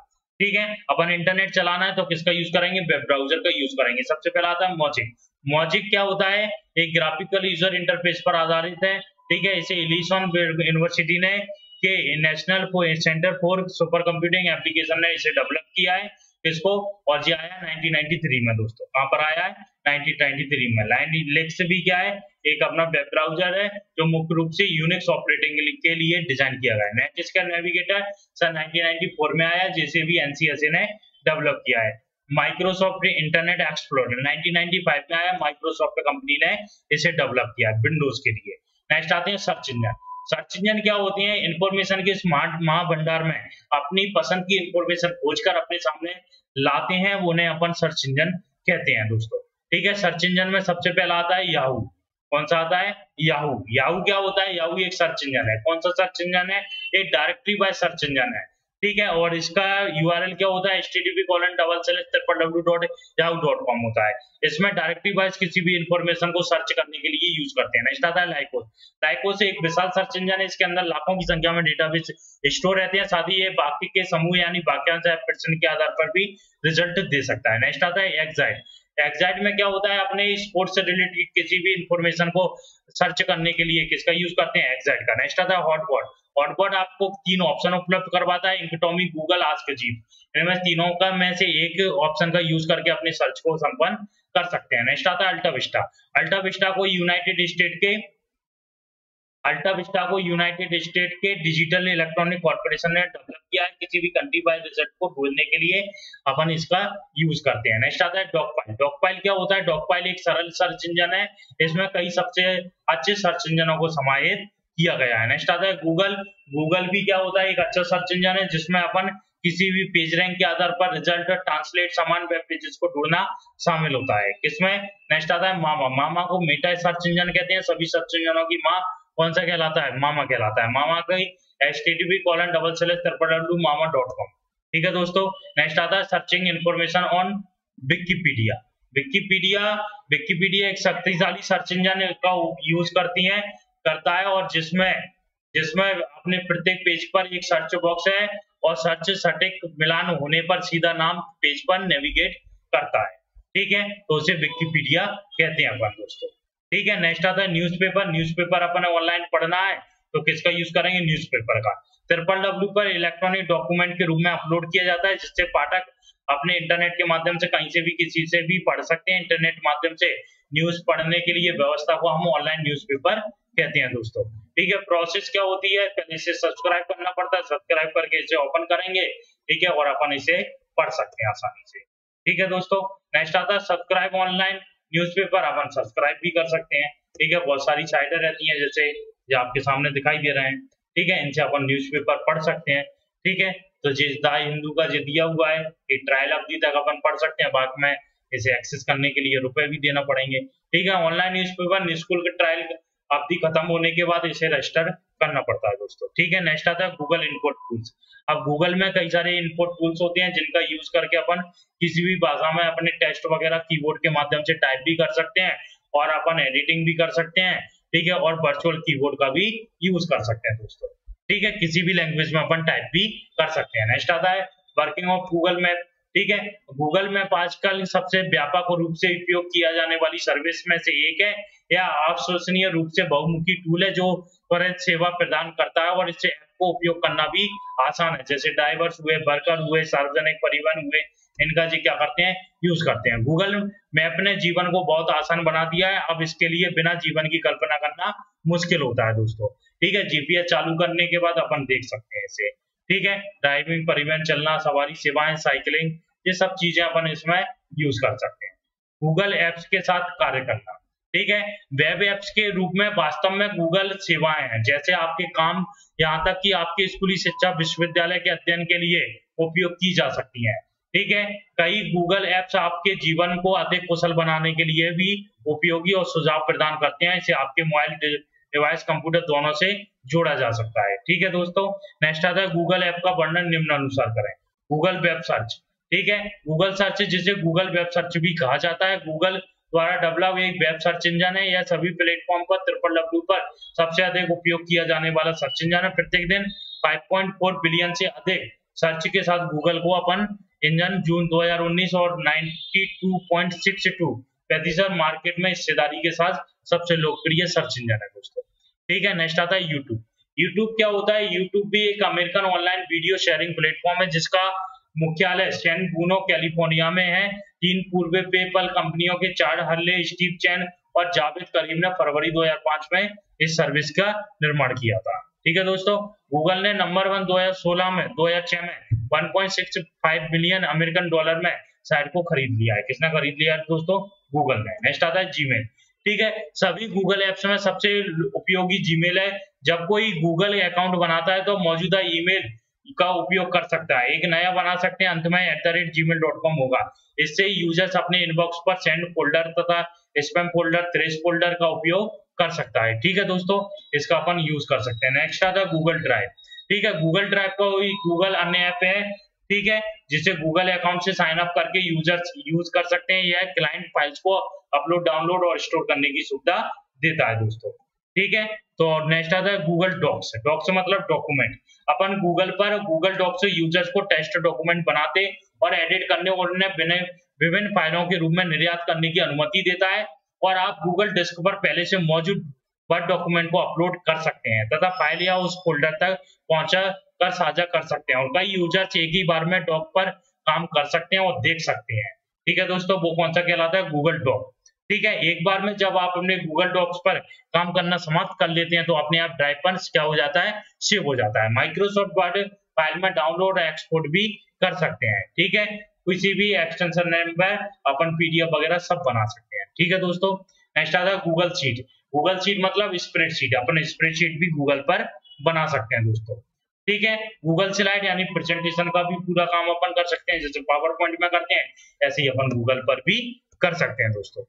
ठीक है, अपन इंटरनेट चलाना है तो किसका यूज करेंगे? वेब ब्राउजर का यूज करेंगे। सबसे पहला आता है मॉजिक। मॉजिक क्या होता है? एक ग्राफिकल यूजर इंटरफेस पर आधारित है। ठीक है, इसे इलिनॉइस यूनिवर्सिटी ने के national centre for super computing application ने इसे डेवलप किया है। इसको, और ये आया 1993 में दोस्तों। कहां पर आया है? 1993 में। लाइनक्स भी क्या है? एक अपना वेब ब्राउजर है जो मुख्य रूप से यूनिक्स ऑपरेटिंग के लिए डिजाइन किया गया है। नेटस्केप नेविगेटर सन 1994 में आया, जिसे भी एनसीएसए ने डेवलप किया है। माइक्रोसॉफ्ट इंटरनेट एक्सप्लोरर 1995 में आया, माइक्रोसॉफ्ट कंपनी ने इसे डेवलप किया है विंडोज के लिए। नेक्स्ट आते हैं सर्च इंजन। सर्च इंजन क्या होती हैं? इंफॉर्मेशन के स्मार्ट महाभंडार में अपनी पसंद की इंफॉर्मेशन खोजकर अपने सामने लाते हैं, उन्हें अपन सर्च इंजन कहते हैं दोस्तों। ठीक है, सर्च इंजन में सबसे पहला आता है याहू। कौन सा आता है? याहू। याहू क्या होता है? याहू एक सर्च इंजन है। कौन सा सर्च इंजन है? एक डायरेक्टरी बाय सर्च इंजन है। ठीक है, और इसका यूआरएल क्या होता है? http://www.yahoo.com होता है। इसमें डायरेक्टरी वाइज किसी भी इंफॉर्मेशन को सर्च करने के लिए यूज करते हैं। नेक्स्ट आता है लाइकोस। लाइकोस एक विशाल सर्च इंजन है, इसके अंदर लाखों की संख्या में डेटाबेस स्टोर रहते हैं, साथ ही ये बाकी के समूह यानी वाक्यांश या प्रश्न के आधार पर भी रिजल्ट दे सकता है। नेक्स्ट आता है एक्साइट। एक्साइट में क्या होता है? अपने स्पोर्ट्स से रिलेटेड किसी भी इंफॉर्मेशन को सर्च करने के लिए किसका यूज करते हैं? एक्साइट का। नेक्स्ट आता है हॉटबॉट। हॉटबॉट आपको 3 ऑप्शन उपलब्ध करवाता है, इनकटॉमी, गूगल, आस्क जीप। इनमें तीनों का में से एक ऑप्शन का यूज करके अपने सर्च को संपन्न कर सकते हैं। नेक्स्ट आता है अल्टा विस्टा। अल्टा विस्टा को यूनाइटेड स्टेट के डिजिटल इलेक्ट्रॉनिक कॉर्पोरेशन ने डेवलप किया है, किसी भी कंट्री वाइज रिजल्ट को ढूंढने के लिए अपन इसका यूज करते हैं। नेक्स्ट आता है डॉगपाइल। डॉगपाइल क्या होता है? डॉगपाइल एक सरल सर्च इंजन है, इसमें कई सबसे अच्छे सर्च इंजनों को समाहित किया गया है। नेक्स्ट आता है गूगल। गूगल भी क्या होता है? एक अच्छा सर्च इंजन है जिसमें अपन किसी भी पेज रैंक के आधार पर रिजल्ट ट्रांसलेट समान वेब पेजेस को ढूंढना शामिल होता है। किसमें? नेक्स्ट आता है मामा। मामा को मेटा सर्च इंजन कहते हैं, सभी सर्च इंजनों की माँ कौन सा कहलाता है? मामा कहलाता है। मामा का http://www.mama.com। ठीक है दोस्तों। नेक्स्ट आता है searching information on Wikipedia. Wikipedia एक शक्तिशाली सर्च इंजन का यूज करता है, और जिसमें अपने प्रत्येक पेज पर एक सर्च बॉक्स है, और सर्च सटीक मिलान होने पर सीधा नाम पेज पर नेविगेट करता है। ठीक है, तो उसे विकिपीडिया कहते हैं अपन दोस्तों। ठीक है, नेक्स्ट आता है न्यूज़पेपर। न्यूज़पेपर अपन ऑनलाइन पढ़ना है तो किसका यूज करेंगे? न्यूज़पेपर का। ट्रिपल डब्ल्यू पर इलेक्ट्रॉनिक डॉक्यूमेंट के रूप में अपलोड किया जाता है, जिससे पाठक अपने इंटरनेट के माध्यम से कहीं से भी किसी से भी पढ़ सकते हैं। इंटरनेट माध्यम से न्यूज पढ़ने के लिए व्यवस्था को हम ऑनलाइन न्यूज़पेपर कहते हैं दोस्तों। ठीक है, प्रोसेस क्या होती है? पहले इसे सब्सक्राइब करना पड़ता है, सब्सक्राइब करके इसे ओपन करेंगे। ठीक है, और अपन इसे पढ़ सकते हैं आसानी से। ठीक है दोस्तों। नेक्स्ट आता है सब्सक्राइब ऑनलाइन न्यूज़पेपर। अपन सब्सक्राइब भी कर सकते हैं। ठीक है, बहुत सारी साइटें रहती हैं जैसे जो आपके सामने दिखाई दे रहे हैं। ठीक है, इनसे अपन न्यूज़पेपर पढ़ सकते हैं। ठीक है, तो जिस द हिंदू का जो दिया हुआ है एक ट्रायल अवधि तक अपन पढ़ सकते हैं, बाद में इसे एक्सेस करने के लिए रुपए भी देना पड़ेंगे। ठीक है, ऑनलाइन न्यूज़पेपर निःशुल्क ट्रायल अवधि खत्म होने के बाद इसे रजिस्टर करना पड़ता है दोस्तों। ठीक है, नेक्स्ट आता है गूगल इनपुट टूल्स। अब गूगल में कई सारे इनपुट टूल्स होते हैं जिनका यूज करके अपन किसी भी भाषा में अपने टेक्स्ट वगैरह कीबोर्ड के माध्यम से टाइप भी कर सकते हैं, और अपन एडिटिंग भी कर सकते हैं। ठीक है, और वर्चुअल कीबोर्ड का भी यूज कर सकते हैं दोस्तों। ठीक है, किसी भी लैंग्वेज में अपन टाइप भी कर सकते हैं। नेक्स्ट आता है वर्किंग ऑफ गूगल मैप। ठीक है, गूगल मैप आजकल सबसे व्यापक रूप से उपयोग किया जाने वाली सर्विस में से एक है। यह अविश्वसनीय रूप से बहुमुखी टूल है जो त्वरित सेवा प्रदान करता है, और इससे ऐप को उपयोग करना भी आसान है। जैसे ड्राइवर्स हुए, वर्कर हुए, सार्वजनिक परिवहन हुए, इनका जी क्या करते हैं? यूज करते हैं। गूगल मैप ने जीवन को बहुत आसान बना दिया है। अब इसके लिए बिना जीवन की कल्पना करना मुश्किल होता है दोस्तों। ठीक है, जीपीएस चालू करने के बाद अपन देख सकते हैं इसे। ठीक है, ड्राइविंग, परिवहन, चलना, सवारी सेवाएं, साइकिलिंग, ये सब चीजें अपन इसमें यूज कर सकते हैं। गूगल एप्स के साथ कार्य करना। ठीक है, वेब एप्स के रूप में वास्तव में गूगल सेवाएं हैं, जैसे आपके काम, यहाँ तक कि आपकी स्कूली शिक्षा विश्वविद्यालय के अध्ययन के लिए उपयोग की जा सकती हैं। ठीक है, कई गूगल एप्स आपके जीवन को अधिक कुशल बनाने के लिए भी उपयोगी और सुझाव प्रदान करते हैं। इसे आपके मोबाइल डिवाइस, कंप्यूटर दोनों से जोड़ा जा सकता है। ठीक है दोस्तों, नेक्स्ट आता है गूगल ऐप का वर्णन निम्नानुसार करें। Google web search. ठीक है, गूगल सर्च जिसे गूगल वेब सर्च भी कहा जाता है, गूगल द्वारा डेवलप एक वेब सर्च इंजन है। यह सभी प्लेटफॉर्म पर www पर सबसे अधिक उपयोग किया जाने वाला सर्च इंजन है। प्रत्येक दिन 5.4 बिलियन से अधिक सर्च के साथ गूगल को अपन इंजन जून 2019 और 92.62% मार्केट में हिस्सेदारी के साथ सबसे लोकप्रिय सर्च इंजन है दोस्तों। ठीक है, नेक्स्ट आता है यूट्यूब। यूट्यूब क्या होता है? यूट्यूब भी एक American online video sharing platform है जिसका मुख्यालय सैन ब्रूनो कैलिफोर्निया में है। 3 पूर्व पेपल कंपनियों के चार्ल्स हर्ले, स्टीव चैन और जावेद करीम ने फरवरी 2005 में इस सर्विस का निर्माण किया था। ठीक है दोस्तों, गूगल ने नंबर 1 2006 में 1.65 बिलियन अमेरिकन डॉलर में साइट को खरीद लिया है। किसने खरीद लिया है दोस्तों? गूगल ने। नेक्स्ट आता है जीमेल। ठीक है, सभी गूगल ऐप्स में सबसे उपयोगी जीमेल है। जब कोई गूगल अकाउंट बनाता है तो मौजूदा ईमेल का उपयोग कर सकता है, एक नया बना सकते हैं, अंत में @gmail.com होगा। इससे यूजर्स अपने इनबॉक्स पर सेंड फोल्डर तथा स्पैम फोल्डर, थ्रेश फोल्डर का उपयोग कर सकता है। ठीक है दोस्तों, इसका अपन यूज कर सकते हैं। नेक्स्ट आता है गूगल ड्राइव। ठीक है, गूगल ड्राइव का गूगल अन्य ऐप है। ठीक है, जिसे गूगल अकाउंट से साइन अप करके यूजर्स यूज कर सकते हैं। यह क्लाइंट फाइल्स को अपलोड, डाउनलोड और स्टोर करने की सुविधा देता है दोस्तों। ठीक है, तो नेक्स्ट आता है गूगल डॉक्स। डॉक्स मतलब डॉक्यूमेंट। अपन गूगल पर गूगल डॉक्स से यूजर्स को टेक्स्ट डॉक्यूमेंट बनाते और एडिट करने और उन्हें विभिन्न फाइलों के रूप में निर्यात करने की अनुमति देता है। और आप गूगल डिस्क पर पहले से मौजूद वर्ड डॉक्यूमेंट को अपलोड कर सकते हैं तथा फाइल या उस फोल्डर तक पहुंचा कर साझा कर सकते हैं। और कई यूजर्स एक ही बार में डॉक पर काम कर सकते हैं और देख सकते हैं। ठीक है दोस्तों, वो कौन सा कहलाता है? Google Doc. ठीक है, एक बार में जब आप अपने गूगल डॉक्स पर काम करना समाप्त कर लेते हैं तो अपने आप ड्राइव पर क्या हो जाता है? सेव हो जाता है। माइक्रोसॉफ्ट वर्ड फाइल में डाउनलोड एक्सपोर्ट भी कर सकते हैं। ठीक है, किसी भी एक्सटेंशन नेम पर अपन पीडीएफ वगैरह सब बना सकते हैं। ठीक है दोस्तों, नेक्स्ट आता है गूगल शीट। गूगल शीट मतलब स्प्रेडशीट। अपन स्प्रेडशीट भी गूगल पर बना सकते हैं दोस्तों। ठीक है, गूगल स्लाइड यानी प्रेजेंटेशन का भी पूरा काम अपन कर सकते हैं, जैसे पावर पॉइंट में करते हैं ऐसे ही अपन गूगल पर भी कर सकते हैं दोस्तों।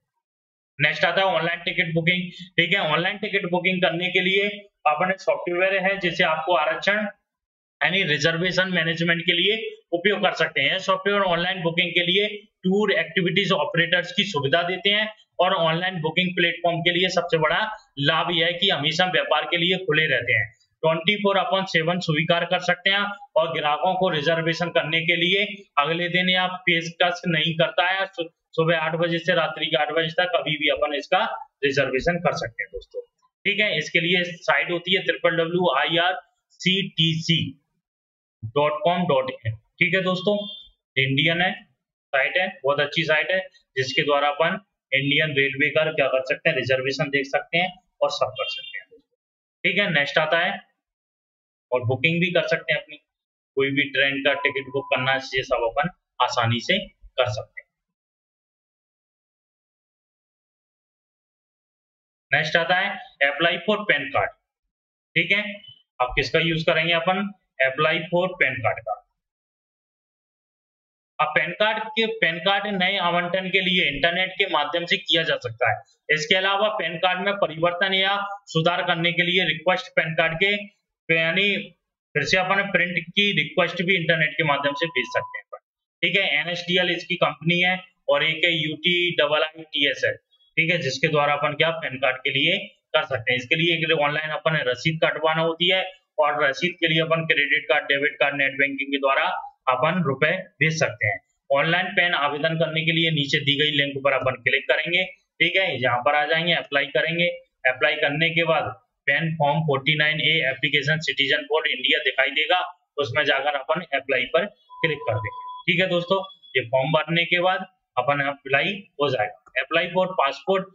नेक्स्ट आता है ऑनलाइन टिकट बुकिंग। ठीक है, ऑनलाइन टिकट बुकिंग करने के लिए अपन एक सॉफ्टवेयर है जिसे आपको आरक्षण यानी रिजर्वेशन मैनेजमेंट के लिए उपयोग कर सकते हैं। सॉफ्टवेयर ऑनलाइन बुकिंग के लिए टूर एक्टिविटीज ऑपरेटर्स की सुविधा देते हैं और ऑनलाइन बुकिंग प्लेटफॉर्म के लिए सबसे बड़ा लाभ यह है कि हमेशा व्यापार के लिए खुले रहते हैं। 24/7 स्वीकार कर सकते हैं और ग्राहकों को रिजर्वेशन करने के लिए अगले दिन या पेशकश नहीं करता है। सुबह 8 बजे से रात्रि के 8 बजे तक कभी भी अपन इसका रिजर्वेशन कर सकते हैं दोस्तों। ठीक है, इसके लिए साइट होती है www.irctc.com.in। ठीक है दोस्तों, इंडियन है साइट है, बहुत अच्छी साइट है जिसके द्वारा अपन इंडियन रेलवे का क्या कर सकते हैं? रिजर्वेशन देख सकते हैं और सब कर सकते हैं दोस्तों। ठीक है, नेक्स्ट आता है और बुकिंग भी कर सकते हैं अपनी, कोई भी ट्रेन का टिकट बुक करना है, ये सब अपन आसानी से कर सकते हैं। नेक्स्ट आता है अप्लाई फॉर पैन कार्ड। ठीक है, अब किसका यूज करेंगे अपन? अप्लाई फॉर पैन कार्ड का। अब पैन कार्ड नए आवंटन के लिए इंटरनेट के माध्यम से किया जा सकता है। इसके अलावा पैन कार्ड में परिवर्तन या सुधार करने के लिए रिक्वेस्ट पैन कार्ड के यानी फिर से अपन प्रिंट की रिक्वेस्ट भी इंटरनेट के माध्यम से भेज सकते हैं। ठीक है, NSDL इसकी कंपनी है और एक है UTIITSL। ठीक है, जिसके द्वारा अपन क्या पैन कार्ड के लिए कर सकते हैं। इसके लिए एक ऑनलाइन अपन रसीद कटवाना होती है और रसीद के लिए अपन credit card, debit card, net banking के द्वारा अपन रुपए भेज सकते हैं। ऑनलाइन पैन आवेदन करने के लिए नीचे दी गई लिंक पर अपन क्लिक करेंगे। ठीक है, यहाँ पर आ जाएंगे, अप्लाई करेंगे। अप्लाई करने के बाद pan form 49A application citizen for India दिखाई देगा, उसमें जाकर अपन अप्लाई पर क्लिक कर देंगे। ठीक है दोस्तों, ये फॉर्म भरने के बाद अपन अप्लाई हो जाएगा। अप्लाई फॉर पासपोर्ट,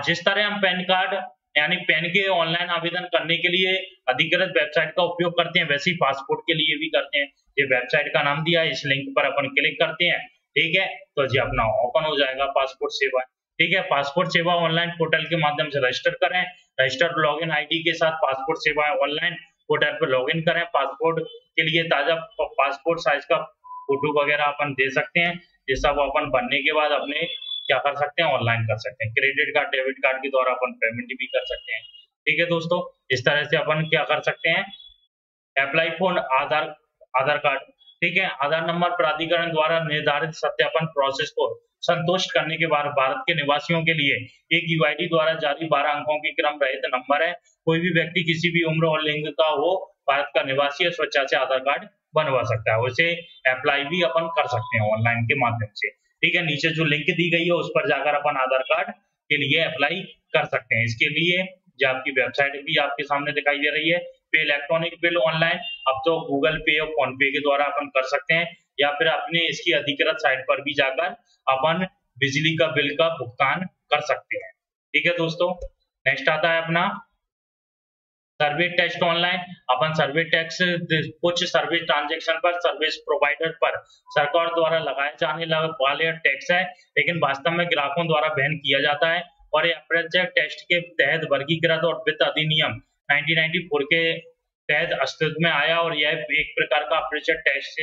जिस तरह हम पैन कार्ड यानी पैन के ऑनलाइन आवेदन करने के लिए अधिकृत वेबसाइट का उपयोग करते हैं, वैसे ही पासपोर्ट के लिए भी करते हैं। ये वेबसाइट का नाम दिया है, इस लिंक पर अपन क्लिक करते हैं, ठीक है, तो जी अपना ओपन हो जाएगा पासपोर्ट सेवा, ठीक है। पासपोर्ट सेवा ऑनलाइन पोर्टल के माध्यम से रजिस्टर करें, रजिस्टर्ड लॉगिन आईडी के साथ पासपोर्ट सेवा ऑनलाइन पोर्टल पर लॉगिन करें। पासपोर्ट के लिए ताजा पासपोर्ट साइज का फोटो वगैरह अपन दे सकते हैं, ये सब अपन बनने के बाद अपने क्या कर सकते हैं, ऑनलाइन कर सकते हैं। क्रेडिट कार्ड डेबिट कार्ड के द्वारा अपन पेमेंट भी कर सकते हैं, ठीक है दोस्तों। इस तरह से अपन क्या कर सकते हैं, अप्लाई फॉर आधार कार्ड, ठीक है। आधार नंबर प्राधिकरण द्वारा निर्धारित सत्यापन प्रोसेस को संतुष्ट करने के बाद भारत के निवासियों के लिए एक यूआईडी द्वारा जारी 12 अंकों की क्रम रहित नंबर है। कोई भी व्यक्ति किसी भी उम्र और लिंग का हो, भारत का निवासी है, स्वेच्छा से आधार कार्ड बनवा सकता है। वैसे अप्लाई भी अपन कर सकते हैं ऑनलाइन के माध्यम से, ठीक है। नीचे जो लिंक दी गई है उस पर जाकर अपन आधार कार्ड के लिए अप्लाई कर सकते हैं। इसके लिए जो आपकी वेबसाइट भी आपके सामने दिखाई दे रही है, पे इलेक्ट्रॉनिक बिल ऑनलाइन, अब तो गूगल पे और फोन पे के द्वारा अपन कर सकते हैं, या फिर अपने इसकी अधिकृत साइट पर भी जाकर अपन बिजली का बिल का भुगतान कर सकते हैं, ठीक है दोस्तों। नेक्स्ट आता है अपना सर्वे टेक्स्ट ऑनलाइन। अपन सर्वे टैक्स कुछ सर्विस ट्रांजैक्शन पर सर्विस प्रोवाइडर पर सरकार द्वारा लगाए जाने वाले टैक्स है, लेकिन वास्तव में ग्राहकों द्वारा वहन किया जाता है, और ये अप्रत्यक्ष टैक्स के तहत वर्गीकृत और वित्त अधिनियम 1994 के तहत अस्तित्व में आया, और यह एक प्रकार का अप्रत्यक्ष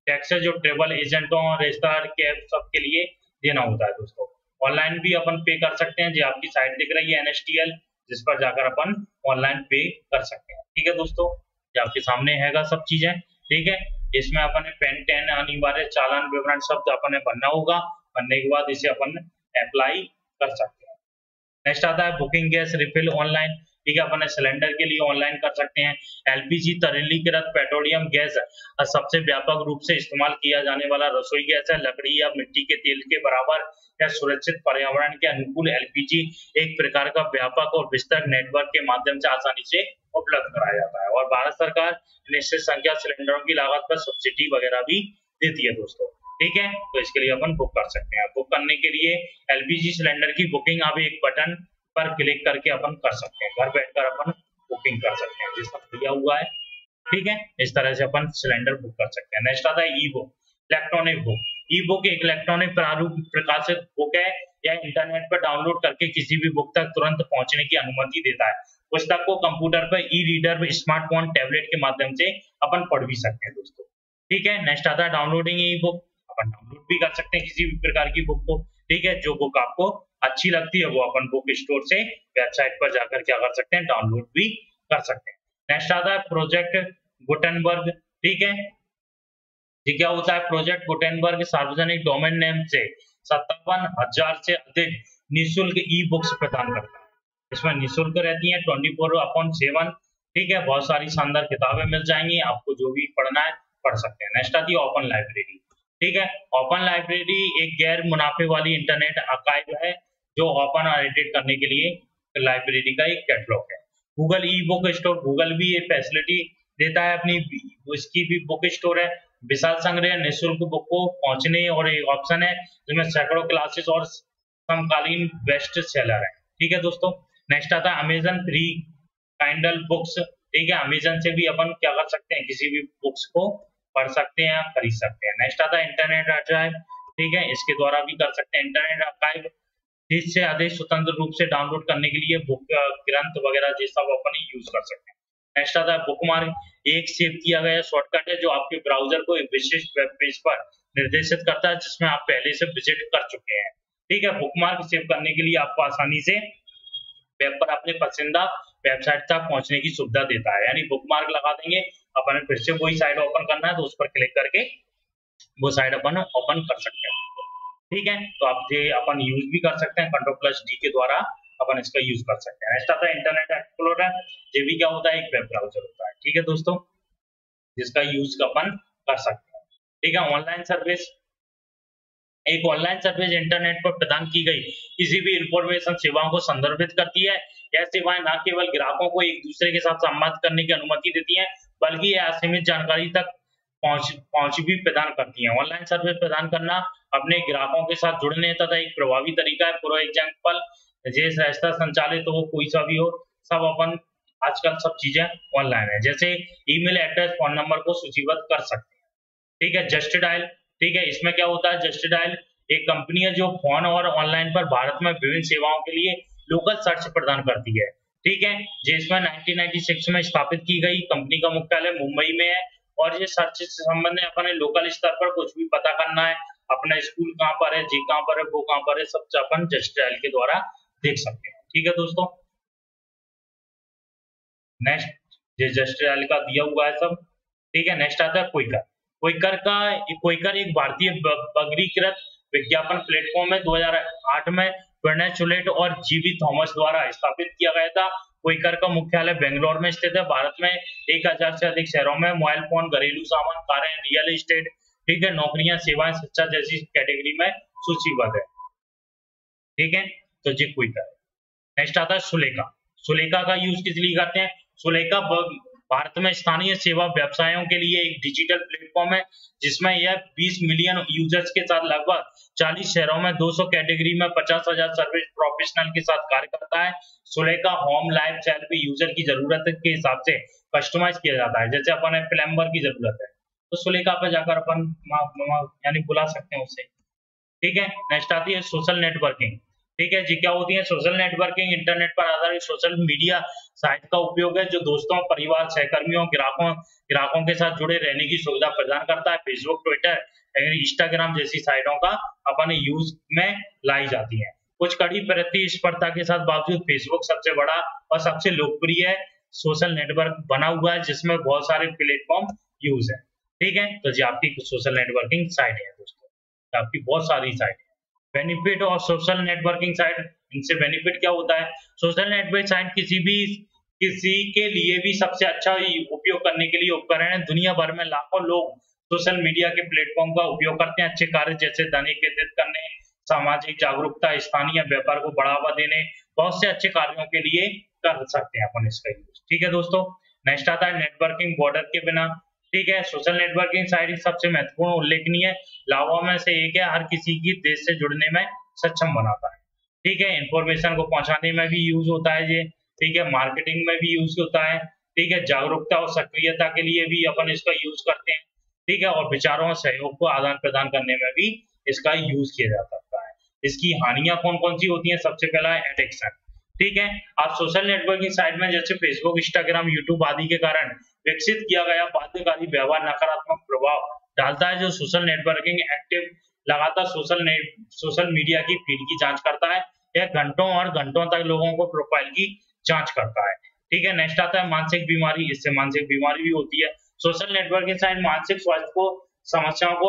टैक्स है जो ट्रेवल एजेंटों और रेस्टोरेंट के सबके लिए देना होता है दोस्तों। ऑनलाइन भी अपन पे कर सकते हैं, जो आपकी साइट दिख रही है NSTL, जिस पर जाकर अपन ऑनलाइन पे कर सकते हैं, ठीक है दोस्तों। ये आपके सामने हैगा सब चीजें, ठीक है। इसमें अपन पेन टेन अनिवार्य चालान विवरण शब्द अपन बनना होगा, बनने के बाद इसे अपन अप्लाई कर सकते हैं। नेक्स्ट आता है बुकिंग गैस रिफिल ऑनलाइन, ठीक है। अपन सिलेंडर के लिए ऑनलाइन कर सकते हैं। LPG तरलीकृत पेट्रोलियम गैस सबसे व्यापक रूप से इस्तेमाल किया जाने वाला रसोई गैस है। लकड़ी या मिट्टी के तेल के बराबर या सुरक्षित पर्यावरण के अनुकूल LPG एक प्रकार का व्यापक और विस्तृत नेटवर्क के माध्यम से आसानी से उपलब्ध कराया जाता है, और भारत सरकार निश्चित संख्या सिलेंडरों की लागत पर सब्सिडी वगैरह भी देती है दोस्तों, ठीक है। तो इसके लिए अपन बुक कर सकते हैं। बुक करने के लिए LPG सिलेंडर की बुकिंग आप एक बटन पर क्लिक करके अपन कर सकते हैं, घर बैठकर अपन बुकिंग कर सकते हैं, जिसका दिया हुआ है, ठीक है। इस तरह से अपन सिलेंडर बुक कर सकते हैं। नेक्स्ट आता है ई बुक, इलेक्ट्रॉनिक बुक। ई बुक एक इलेक्ट्रॉनिक प्रारूप प्रकाशित बुक है, यह इंटरनेट पर डाउनलोड करके किसी भी बुक तक तुरंत पहुंचने की अनुमति देता है। पुस्तक को कंप्यूटर पर, ई रीडर, स्मार्टफोन, टैबलेट के माध्यम से अपन पढ़ भी सकते हैं दोस्तों, ठीक है। नेक्स्ट आता है डाउनलोडिंग ई बुक। अपन डाउनलोड भी कर सकते हैं किसी भी प्रकार की बुक को, ठीक है। जो बुक आपको अच्छी लगती है वो अपन बुक स्टोर से वेबसाइट पर जाकर क्या कर सकते हैं, डाउनलोड भी कर सकते हैं। नेक्स्ट आता है प्रोजेक्ट गुटेनबर्ग, ठीक है। ये क्या होता है, प्रोजेक्ट गुटेनबर्ग सार्वजनिक डोमेन नेम से 57,000 से अधिक निःशुल्क ई बुक्स प्रदान करता है। इसमें निःशुल्क रहती है 24/7, ठीक है। बहुत सारी शानदार किताबें मिल जाएंगी, आपको जो भी पढ़ना है पढ़ सकते हैं। नेक्स्ट आती है ओपन लाइब्रेरी, ठीक है। ओपन लाइब्रेरी एक गैर मुनाफे वाली इंटरनेट आर्काइव है, जो ओपन और एडिट करने के लिए लाइब्रेरी का एक कैटलॉग है। गूगल ई बुक स्टोर, गूगल भी ये फैसिलिटी देता है, अपनी उसकी भी बुक स्टोर है। विशाल संग्रह निःशुल्क बुक को पहुंचने और एक ऑप्शन है, जिसमें सैकड़ों क्लासेस और समकालीन बेस्ट सेलर है, ठीक है दोस्तों। नेक्स्ट आता है अमेजन फ्री काइंडल बुक्स, ठीक है। अमेजन से भी अपन क्या कर सकते हैं, किसी भी बुक्स को पढ़ सकते हैं, खरीद सकते हैं। नेक्स्ट आता है इंटरनेट आर्काइव, ठीक है। इसके द्वारा भी कर सकते हैं इंटरनेट आर्काइव, जिससे आदेश स्वतंत्र रूप से डाउनलोड करने के लिए बुक ग्रंथ वगैरह ये सब अपन यूज कर सकते हैं। नेक्स्ट आता है बुकमार्क, एक सेव किया गया शॉर्टकट है जो आपके ब्राउजर को एक विशिष्ट वेब पेज पर निर्देशित करता है जिसमें आप पहले से विजिट कर चुके हैं, ठीक है। बुकमार्क सेव करने के लिए आपको आसानी से वेब पर अपने पसंदीदा वेबसाइट तक पहुंचने की सुविधा देता है। यानी बुकमार्क लगा देंगे, अपन फिर से वही साइट ओपन करना है तो उस पर क्लिक करके वो साइट अपन ओपन कर सकते हैं, ठीक है। तो आप ये अपन यूज भी कर सकते हैं, Ctrl+D के द्वारा अपन इसका यूज कर सकते हैं। नेक्स्ट आता है इंटरनेट एक्सप्लोरर, ये भी क्या होता है, एक वेब ब्राउजर होता है, ठीक है दोस्तों, जिसका यूज अपन कर सकते हैं, ठीक है। ऑनलाइन सर्विस, एक ऑनलाइन सर्विस इंटरनेट पर प्रदान की गई किसी भी इंफॉर्मेशन सेवाओं को संदर्भित करती है। यह सेवाएं न केवल ग्राहकों को एक दूसरे के साथ संवाद करने की अनुमति देती हैं, बल्कि यह असीमित जानकारी तक पहुंच भी प्रदान करती है। ऑनलाइन सर्विस प्रदान करना अपने ग्राहकों के साथ जुड़ने तथा एक प्रभावी तरीका है। फॉर एग्जांपल, जे रास्ता संचालित हो, कोई सा भी हो, सब अपन आजकल सब चीजें ऑनलाइन है। जैसे ईमेल एड्रेस, फोन नंबर को सूचीबद्ध कर सकते हैं। ठीक है, जस्ट डायल। ठीक है, इसमें क्या होता है, जस्ट डायल एक कंपनी है जो फोन और ऑनलाइन पर भारत में विभिन्न सेवाओं के लिए लोकल सर्च प्रदान करती है। ठीक है, जिसमें 1996 में स्थापित की गई, कंपनी का मुख्यालय मुंबई में है। और ये सर्च से संबंधित अपने लोकल स्तर पर कुछ भी पता करना है, अपना स्कूल कहाँ पर है, जी कहाँ पर है, वो कहाँ पर है, सब अपन जस्ट डायल के द्वारा देख सकते हैं। ठीक है दोस्तों, नेक्स्ट ये जस्ट डायल का दिया हुआ है सब। ठीक है, नेक्स्ट आता है क्विकर। क्विकर एक भारतीय वर्गीकृत विज्ञापन प्लेटफॉर्म है। 2008 में बर्नेचुलेट और जीवी थॉमस द्वारा स्थापित किया गया था। क्विकर का मुख्यालय बेंगलोर में स्थित है। भारत में 1000 से अधिक शहरों में मोबाइल फोन, घरेलू सामान, कारें, रियल एस्टेट, ठीक है, नौकरियां, सेवाएं, शिक्षा जैसी कैटेगरी में सूचीबद्ध है। ठीक है, तो जी क्विकर। नेक्स्ट आता है सुलेखा। सुलेखा का यूज किस लिए करते हैं? सुलेखा भारत में स्थानीय सेवा व्यवसायों के लिए एक डिजिटल प्लेटफॉर्म है, जिसमें यह 20 मिलियन यूजर्स के साथ लगभग 40 शहरों में 200 कैटेगरी में 50,000 सर्विस प्रोफेशनल के साथ कार्य करता है। सुलेखा होम, लाइफ स्टाइल पे यूजर की जरूरत के हिसाब से कस्टमाइज किया जाता है। जैसे अपन प्लम्बर की जरूरत है तो सुलेखा पे जाकर अपन यानी बुला सकते हैं उससे। ठीक है, नेक्स्ट आती है सोशल नेटवर्किंग। ठीक है जी, क्या होती है सोशल नेटवर्किंग? इंटरनेट पर आधारित सोशल मीडिया साइट का उपयोग है, जो दोस्तों, परिवार, सहकर्मियों, ग्राहकों के साथ जुड़े रहने की सुविधा प्रदान करता है। फेसबुक, ट्विटर, इंस्टाग्राम जैसी साइटों का अपने यूज में लाई जाती है। कुछ कड़ी प्रतिस्पर्धा के साथ बावजूद फेसबुक सबसे बड़ा और सबसे लोकप्रिय सोशल नेटवर्क बना हुआ है, जिसमें बहुत सारे प्लेटफॉर्म यूज है। ठीक है, तो जी आपकी सोशल नेटवर्किंग साइट है दोस्तों, आपकी बहुत सारी साइट है। बेनिफिट और सोशल नेटवर्किंग साइट, इनसे बेनिफिट क्या होता है? सोशल नेटवर्क साइट किसी के लिए भी सबसे अच्छा उपयोग करने के लिए उपकरण है। दुनिया भर में लाखों लोग सोशल मीडिया के प्लेटफॉर्म का उपयोग करते हैं अच्छे कार्य जैसे धन एकत्रित करने, सामाजिक जागरूकता, स्थानीय व्यापार को बढ़ावा देने, बहुत से अच्छे कार्यों के लिए कर सकते हैं अपन इसका यूज। ठीक है दोस्तों, नेक्स्ट आता है नेटवर्किंग बॉर्डर के बिना। ठीक है, सोशल नेटवर्किंग साइट सबसे महत्वपूर्ण उल्लेखनीय लाभों में से एक है, हर किसी की देश से जुड़ने में सक्षम बनाता है। ठीक है, इंफॉर्मेशन को पहुंचाने में भी यूज होता है ये। ठीक है, मार्केटिंग में भी यूज होता है। ठीक है, जागरूकता और सक्रियता के लिए भी अपन इसका यूज करते हैं। ठीक है, और विचारों और सहयोग को आदान प्रदान करने में भी इसका यूज किया जा सकता है। इसकी हानियां कौन कौन सी होती हैं? सबसे पहला है एडिक्शन। ठीक है, आप सोशल नेटवर्किंग साइट में जैसे फेसबुक, इंस्टाग्राम, यूट्यूब आदि के कारण विकसित किया गया बाध्यकारी व्यवहार नकारात्मक प्रभाव डालता है। जो सोशल नेटवर्किंग एक्टिव लगातार सोशल मीडिया की फीड की जांच करता है। यह घंटों और घंटों तक लोगों को प्रोफाइल की जांच करता है। ठीक है, नेक्स्ट आता है मानसिक बीमारी। इससे मानसिक बीमारी भी होती है। सोशल नेटवर्किंग साइट मानसिक स्वास्थ्य को समस्याओं को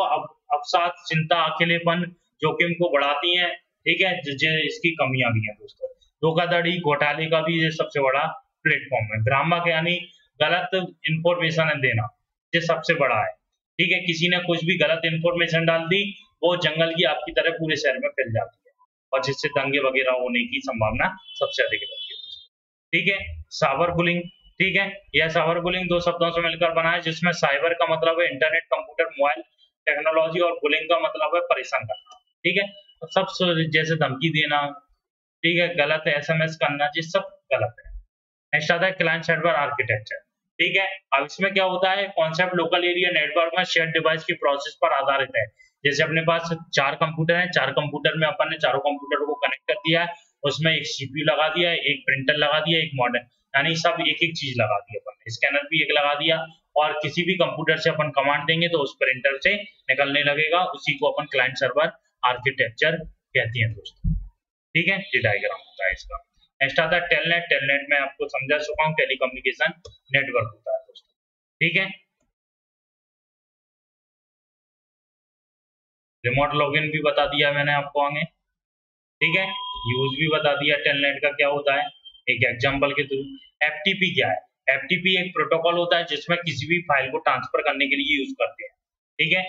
अवसाद, चिंता, अकेलेपन, जोखिम को बढ़ाती हैं। ठीक है, इसकी कमियां भी हैं दोस्तों। धोखाधड़ी, घोटाले का भी ये सबसे बड़ा प्लेटफॉर्म है। भ्रामक यानी गलत इंफॉर्मेशन देना, ये सबसे बड़ा है। ठीक है, किसी ने कुछ भी गलत इंफॉर्मेशन डाल दी, वो जंगल की आग की तरह पूरे शहर में फैल जाती है, और जिससे दंगे वगैरह होने की संभावना सबसे अधिक रहती है। ठीक है, साइबर बुलिंग। ठीक है, यह साइबर बुलिंग दो शब्दों से मिलकर बना है, जिसमें साइबर का मतलब है इंटरनेट, कंप्यूटर, मोबाइल टेक्नोलॉजी, और बुलिंग का मतलब है परेशान करना। ठीक है, तो सब जैसे धमकी देना, ठीक है, गलत एसएमएस करना, ये सब गलत है। नेक्स्ट आता है क्लाइंट सर्वर आर्किटेक्चर। ठीक है, अब इसमें क्या होता है, कॉन्सेप्ट लोकल एरिया नेटवर्क में शेयर डिवाइस की प्रोसेस पर आधारित है। जैसे अपने पास 4 कंप्यूटर हैं, 4 कंप्यूटर में अपन ने चारों कंप्यूटर को कनेक्ट कर दिया है, उसमें एक सीपीयू लगा दिया है, एक प्रिंटर लगा दिया, एक मॉडम, यानी सब एक-एक चीज लगा दी अपन ने, स्कैनर भी एक लगा दिया, और किसी भी कंप्यूटर से अपन कमांड देंगे तो उस प्रिंटर से निकलने लगेगा, उसी को अपन क्लाइंट सर्वर आर्किटेक्चर कहते हैं दोस्तों। ठीक है, ये डायग्राम होता है इसका। नेक्स्ट आता है टेलनेट। टेलनेट में आपको समझा चुका हूँ, टेलीकम्युनिकेशन नेटवर्क होता है दोस्तों। ठीक है, रिमोट लॉगिन भी बता दिया मैंने आपको आगे। ठीक है, यूज भी बता दिया टेलनेट का क्या होता है एक एग्जांपल के थ्रू। एफटीपी क्या है? एफटीपी एक प्रोटोकॉल होता है जिसमें किसी भी फाइल को ट्रांसफर करने के लिए यूज करते हैं। ठीक है,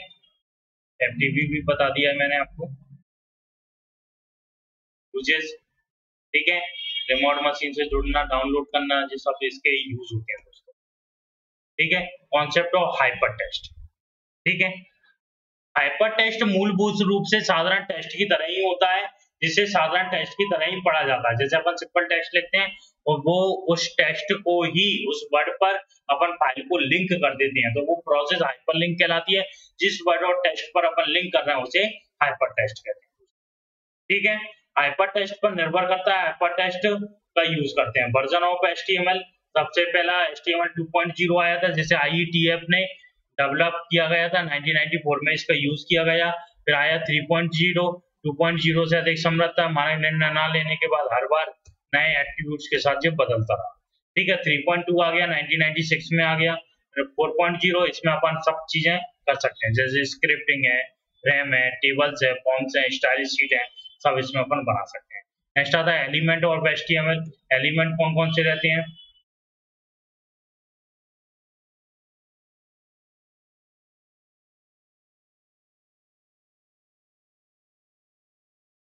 एफटीपी भी बता दिया है मैंने आपको। यूजेस, ठीक है, रिमोट मशीन से जुड़ना, डाउनलोड करना, ये सब इसके यूज होते हैं दोस्तों। ठीक है, कॉन्सेप्ट ऑफ हाइपर टेक्स्ट। ठीक है, हाइपर टेक्स्ट मूलभूत रूप से साधारण टेक्स्ट की तरह ही होता है। जिसे साधारण टेक्स्ट की तरह ही पढ़ा जाता है। जैसे अपन सिंपल टेक्स्ट लिखते हैं और वो उस टेक्स्ट को ही उस वर्ड पर अपन फाइल को लिंक कर देते हैं, तो वो प्रोसेस हाइपरलिंक कहलाती है। जिस वर्ड और टेक्स्ट पर अपन लिंक कर रहे हैं उसे हाइपरटेक्स्ट कहते हैं। ठीक है, हाइपरटेक्स्ट पर निर्भर करता है, हाइपरटेक्स्ट का यूज करते हैं। वर्जन ऑफ एचटीएमएल, सबसे पहला एचटीएमएल 2.0 आया था, जिसे आईईटीएफ ने डेवलप किया गया था 1994 में, इसका यूज किया गया। फिर आया 3.0, 2.0 से अधिक समृद्धता, मानक निर्णय न लेने के बाद हर बार नए एट्रीब्यूट्स के साथ ये बदलता रहा। ठीक है, 3.2 आ गया 1996 में आ गया। 4.0 इसमें अपन सब चीजें कर सकते हैं, जैसे स्क्रिप्टिंग है, रैम है, टेबल्स है, फॉर्म्स है, स्टाइल शीट है, सब इसमें अपन बना सकते हैं। नेक्स्ट आता है एलिमेंट और एचटीएमएल। एलिमेंट कौन कौन से रहते हैं?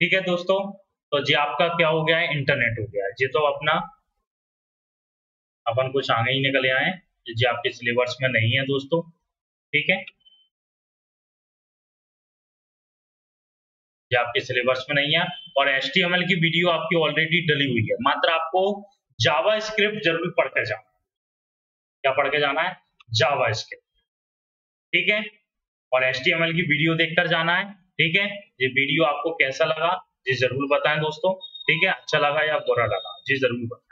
ठीक है दोस्तों, तो जी आपका क्या हो गया है, इंटरनेट हो गया है जी। तो अपना अपन कुछ आगे ही निकले आए हैं, जी आपके सिलेबस में नहीं है दोस्तों। ठीक है, ये आपके सिलेबस में नहीं है। और एचटीएमएल की वीडियो आपकी ऑलरेडी डली हुई है, मात्र आपको जावा स्क्रिप्ट जरूर पढ़ के जाना। क्या पढ़ के जाना है? जावा स्क्रिप्ट। ठीक है, और एचटीएमएल की वीडियो देखकर जाना है। ठीक है, ये वीडियो आपको कैसा लगा जी जरूर बताएं दोस्तों। ठीक है, अच्छा लगा या बुरा लगा जी जरूर बताएं।